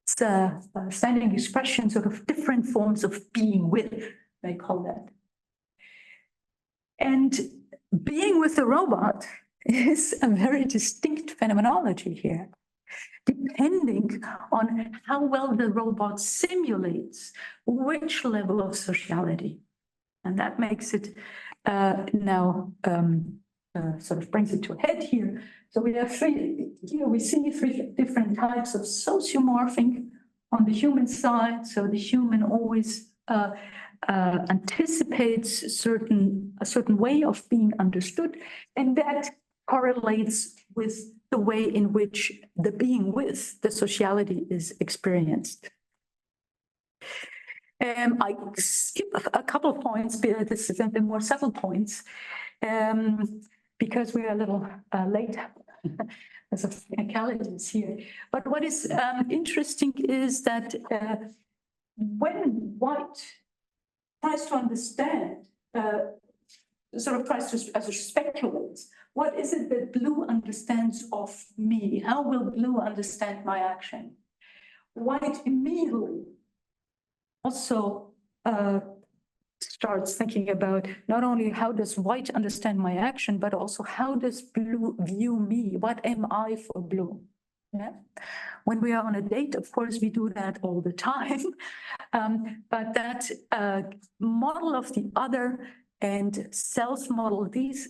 It's a standing expression, sort of different forms of being with, they call that. And being with a robot is a very distinct phenomenology here, depending on how well the robot simulates which level of sociality. And that makes it sort of brings it to a head here. So we have we see three different types of sociomorphing on the human side. So the human always anticipates a certain way of being understood, and that correlates with the way in which the being with the sociality is experienced. I skip a couple of points, but this is the more subtle points, because we are a little late as of technicalities here. But what is interesting is that when White tries to understand, tries to speculate, what is it that Blue understands of me? How will Blue understand my action? White immediately also starts thinking about not only how does White understand my action, but also how does Blue view me? What am I for Blue? Yeah. When we are on a date, of course, we do that all the time. But that model of the other and self model, these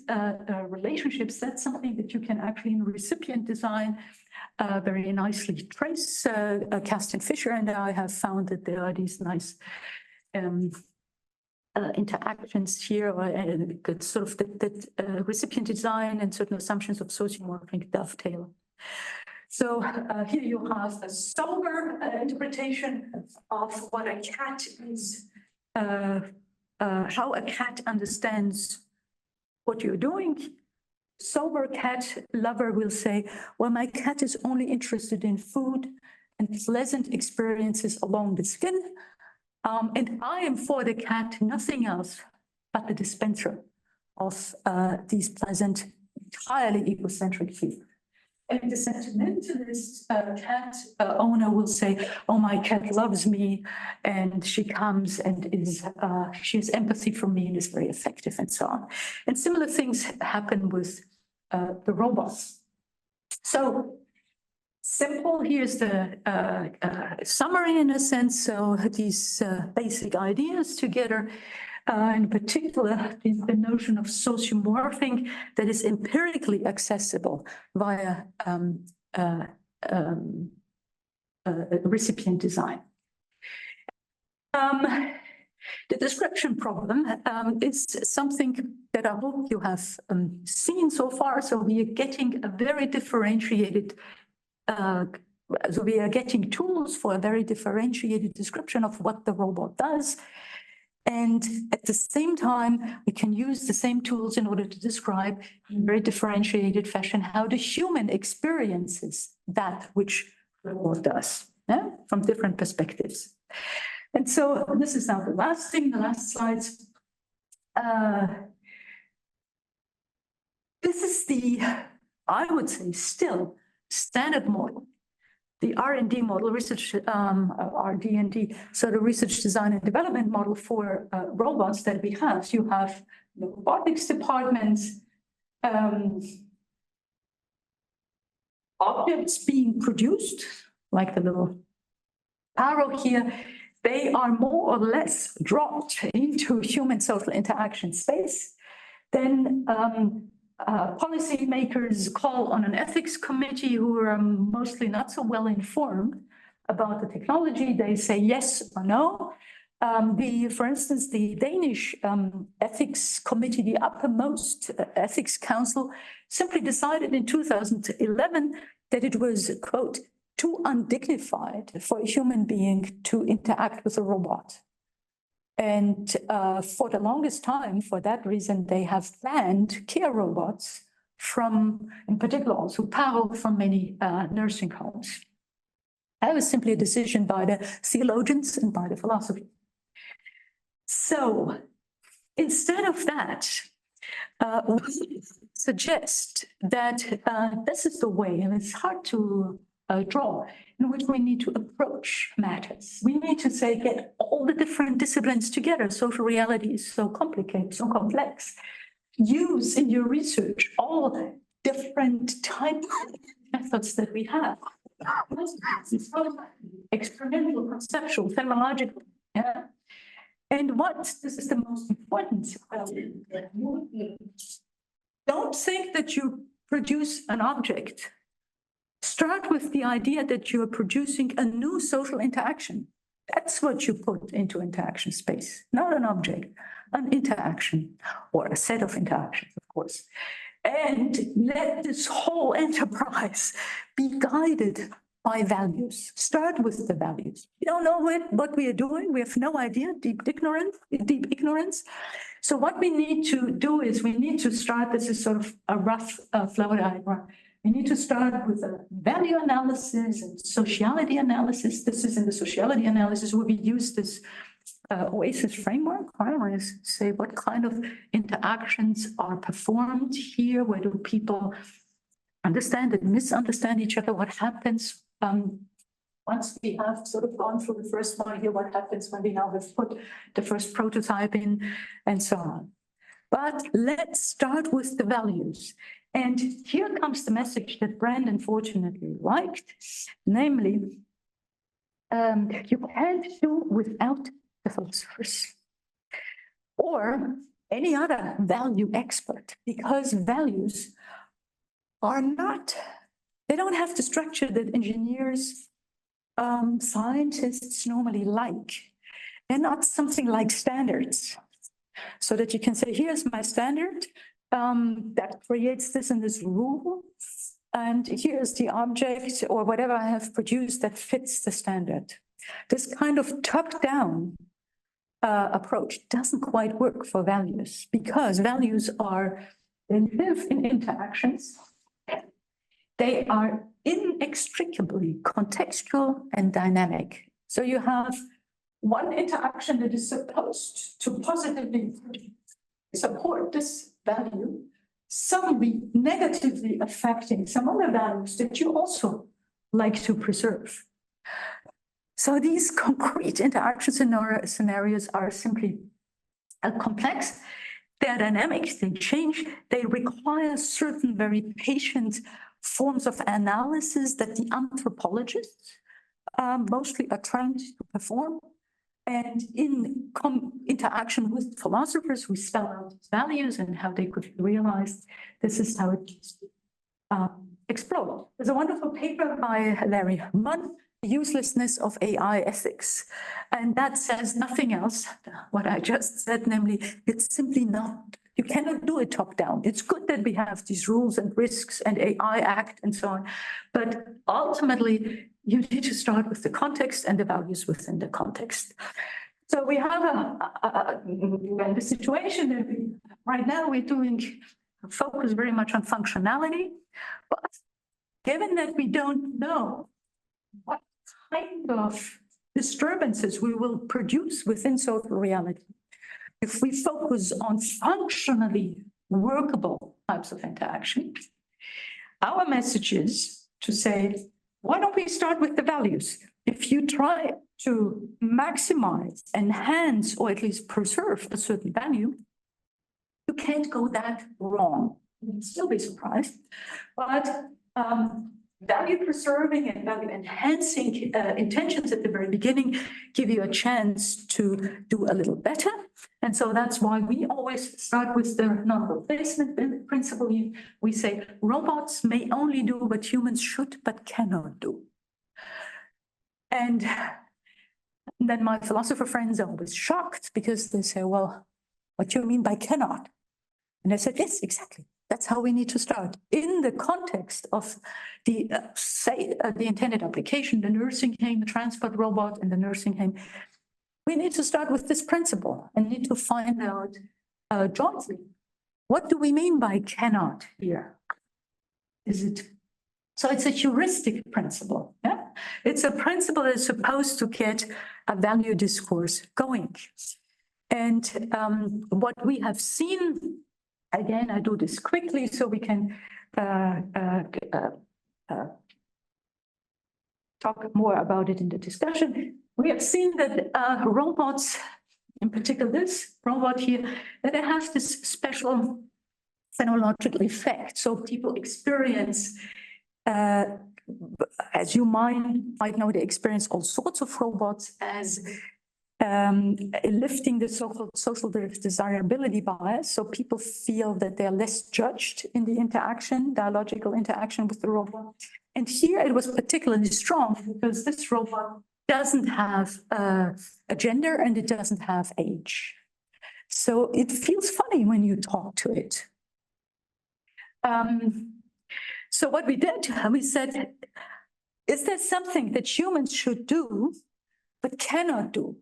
relationships, that's something that you can actually in recipient design very nicely trace. Kasten Fischer and I have found that there are these nice interactions here, or sort of that recipient design and certain assumptions of sociomorphic dovetail. So here you have a sober interpretation of what a cat is, how a cat understands what you're doing. Sober cat lover will say, well, my cat is only interested in food and pleasant experiences along the skin. And I am for the cat, nothing else but the dispenser of these pleasant, entirely egocentric feelings. And the sentimentalist cat owner will say, oh, my cat loves me, and she comes and she has empathy for me and is very effective, and so on. And similar things happen with the robots. So simple, here's the summary in a sense. So these basic ideas together, in particular, the notion of sociomorphing that is empirically accessible via recipient design. The description problem is something that I hope you have seen so far. So we are getting a very differentiated so we are getting tools for a very differentiated description of what the robot does. And at the same time, we can use the same tools in order to describe in very differentiated fashion how the human experiences that which the robot does, yeah? From different perspectives. And so this is now the last thing, the last slides. This is the, I would say, still standard model, the R&D model, research, RD&D, so the research design and development model for robots that we have. You have the robotics departments, objects being produced, like the little arrow here, they are more or less dropped into human social interaction space. Then policymakers call on an ethics committee who are mostly not so well informed about the technology. They say yes or no. For instance, the Danish ethics committee, the uppermost ethics council, simply decided in 2011 that it was, quote, too undignified for a human being to interact with a robot. And for the longest time, for that reason, they have banned care robots from, in particular, also Paro from many nursing homes. That was simply a decision by the theologians and by the philosophers. So instead of that, we suggest that this is the way, and it's hard to draw, in which we need to approach matters. We need to say, get all the different disciplines together. Social reality is so complicated, so complex. Use in your research all the different types of methods that we have. Experimental, conceptual, phenomenological, yeah. And what, this is the most important, don't think that you produce an object. Start with the idea that you are producing a new social interaction. That's what you put into interaction space, not an object, an interaction or a set of interactions, of course. And let this whole enterprise be guided by values. Start with the values. You don't know what we are doing. We have no idea, deep ignorance. So what we need to do is we need to start, this is sort of a rough flow diagram. We need to start with a value analysis and sociality analysis. This is in the sociality analysis where we use this OASIS framework. I want to say what kind of interactions are performed here. Where do people understand and misunderstand each other? What happens once we have sort of gone through the first one here? What happens when we now have put the first prototype in, and so on. But let's start with the values. And here comes the message that Brandon fortunately liked, namely, you can't do without the philosophers or any other value expert, because values are not, they don't have the structure that engineers, scientists normally like. They're not something like standards, so that you can say, here's my standard, that creates this and this rule, and here's the object or whatever I have produced that fits the standard. This kind of top-down approach doesn't quite work for values, because values are, they live in interactions. They are inextricably contextual and dynamic. So you have one interaction that is supposed to positively support this value, suddenly negatively affecting some other values that you also like to preserve. So these concrete interaction scenarios are simply complex. They're dynamic, they change, they require certain very patient forms of analysis that the anthropologists mostly are trained to perform. And in interaction with philosophers, we spell out values and how they could be realized. This is how it is explored. There's a wonderful paper by Larry Munn, The Uselessness of AI Ethics. And that says nothing else, what I just said, namely, it's simply not, you cannot do it top down. It's good that we have these rules and risks and AI Act and so on, but ultimately, you need to start with the context and the values within the context. So we have the situation that right now we're doing focus very much on functionality, but given that we don't know what kind of disturbances we will produce within social reality, if we focus on functionally workable types of interaction, our message is to say, why don't we start with the values? If you try to maximize, enhance, or at least preserve a certain value, you can't go that wrong. You'd still be surprised. But value preserving and value enhancing intentions at the very beginning give you a chance to do a little better. And so that's why we always start with the non-replacement principle. We say robots may only do what humans should but cannot do. And then my philosopher friends are always shocked because they say, well, what do you mean by cannot? And I said, yes, exactly. That's how we need to start. In the context of the, the intended application, the nursing home, the transport robot and the nursing home, we need to start with this principle and need to find out jointly, what do we mean by cannot here? Is it, so it's a heuristic principle, yeah? It's a principle that's supposed to get a value discourse going. And what we have seen, again, I do this quickly so we can talk more about it in the discussion. We have seen that robots, in particular this robot here, that it has this special phenological effect. So people experience, as you might know, they experience all sorts of robots as lifting the social desirability bias. So people feel that they're less judged in the interaction, dialogical interaction with the robot. And here it was particularly strong because this robot doesn't have a gender and it doesn't have age. So it feels funny when you talk to it. So what we did, we said, is there something that humans should do but cannot do,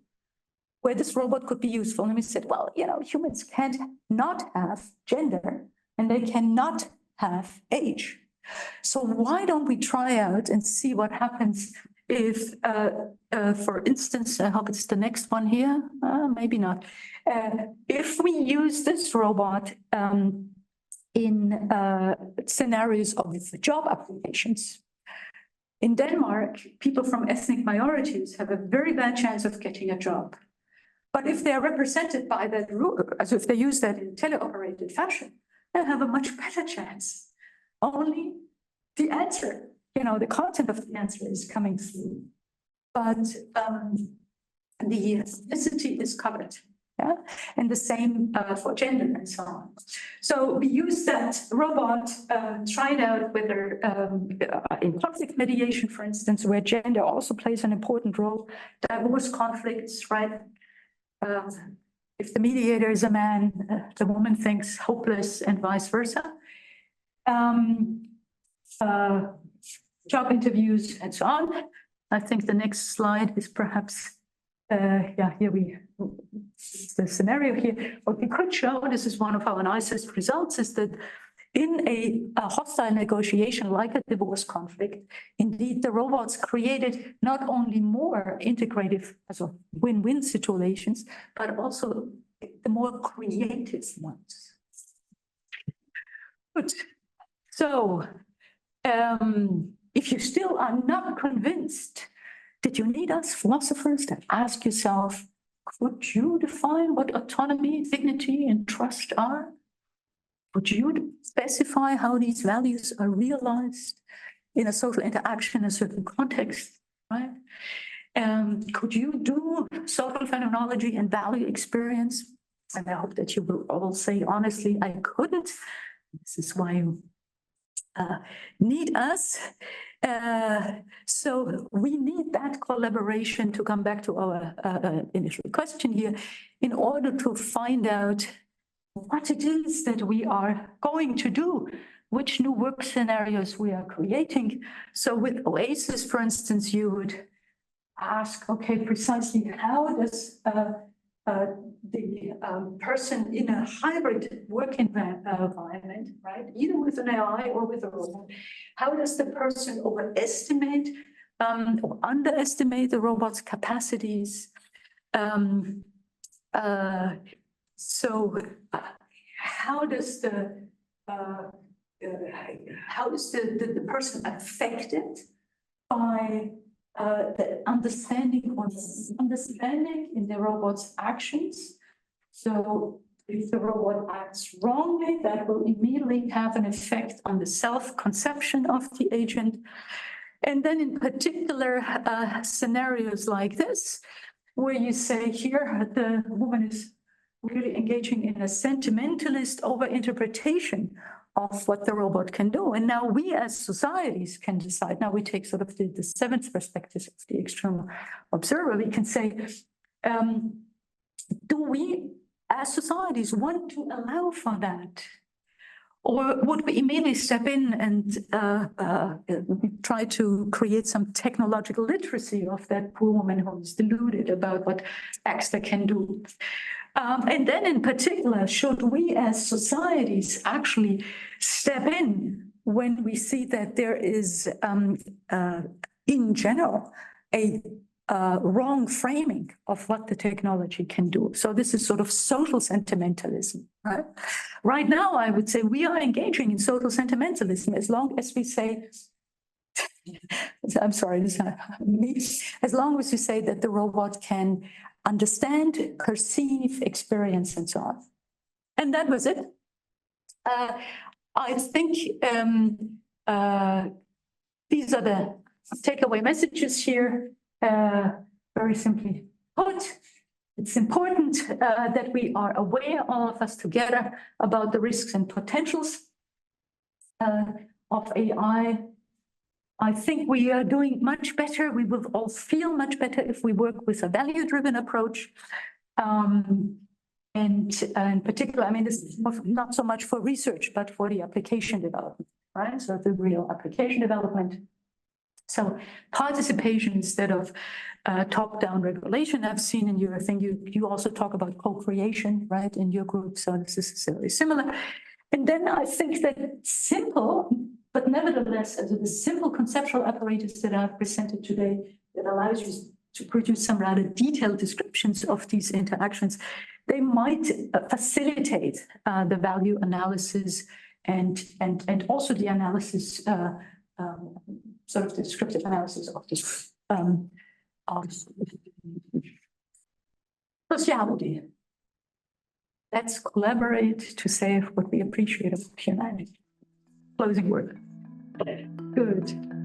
where this robot could be useful? And we said, well, you know, humans can't not have gender and they cannot have age. So why don't we try out and see what happens if, for instance, I hope it's the next one here, maybe not. If we use this robot in scenarios of job applications. In Denmark, people from ethnic minorities have a very bad chance of getting a job. But if they are represented by that rule, as if they use that in teleoperated fashion, they have a much better chance. Only the answer, you know, the content of the answer is coming through, but the ethnicity is covered. Yeah, and the same for gender and so on. So we use that robot, tried out whether in conflict mediation, for instance, where gender also plays an important role, divorce conflicts, right? If the mediator is a man, the woman thinks hopeless and vice versa. Job interviews and so on. I think the next slide is perhaps, yeah, here the scenario here. What we could show, this is one of our nicest results, is that in a hostile negotiation like a divorce conflict, indeed the robots created not only more integrative, also win-win situations, but also the more creative ones. Good. So, if you still are not convinced, did you need us philosophers to ask yourself, could you define what autonomy, dignity, and trust are? Would you specify how these values are realized in a social interaction in a certain context, right? Could you do social phenomenology and value experience? And I hope that you will all say honestly, I couldn't. This is why you need us. So we need that collaboration, to come back to our initial question here, in order to find out what it is that we are going to do, which new work scenarios we are creating. So with OASIS, for instance, you would ask, okay, precisely how does the person in a hybrid work environment, right, either with an AI or with a robot, how does the person overestimate or underestimate the robot's capacities? So how does the person affected by the understanding in the robot's actions? So if the robot acts wrongly, that will immediately have an effect on the self-conception of the agent. And then in particular scenarios like this, where you say here the woman is really engaging in a sentimentalist over-interpretation of what the robot can do. And now we as societies can decide. Now we take sort of the seventh perspective of the external observer. We can say, do we as societies want to allow for that? Or would we immediately step in and try to create some technological literacy of that poor woman who is deluded about what Baxter can do? And then in particular, should we as societies actually step in when we see that there is, in general, a wrong framing of what the technology can do? So this is sort of social sentimentalism, right? Right now, I would say we are engaging in social sentimentalism as long as we say, I'm sorry, this is me, as long as you say that the robot can understand, perceive, experience, and so on. And that was it. I think these are the takeaway messages here. Very simply put, it's important that we are aware, all of us together, about the risks and potentials of AI. I think we are doing much better. We will all feel much better if we work with a value-driven approach. And in particular, I mean, this is not so much for research, but for the application development, right? So the real application development. So participation instead of top-down regulation. I've seen in your thing, you also talk about co-creation, right, in your group. So this is very similar. And then I think that simple, but nevertheless, as the simple conceptual apparatus that I've presented today that allows you to produce some rather detailed descriptions of these interactions, they might facilitate the value analysis and also the analysis, sort of the descriptive analysis of this sociality. Let's collaborate to save what we appreciate of humanity. Closing word. Good.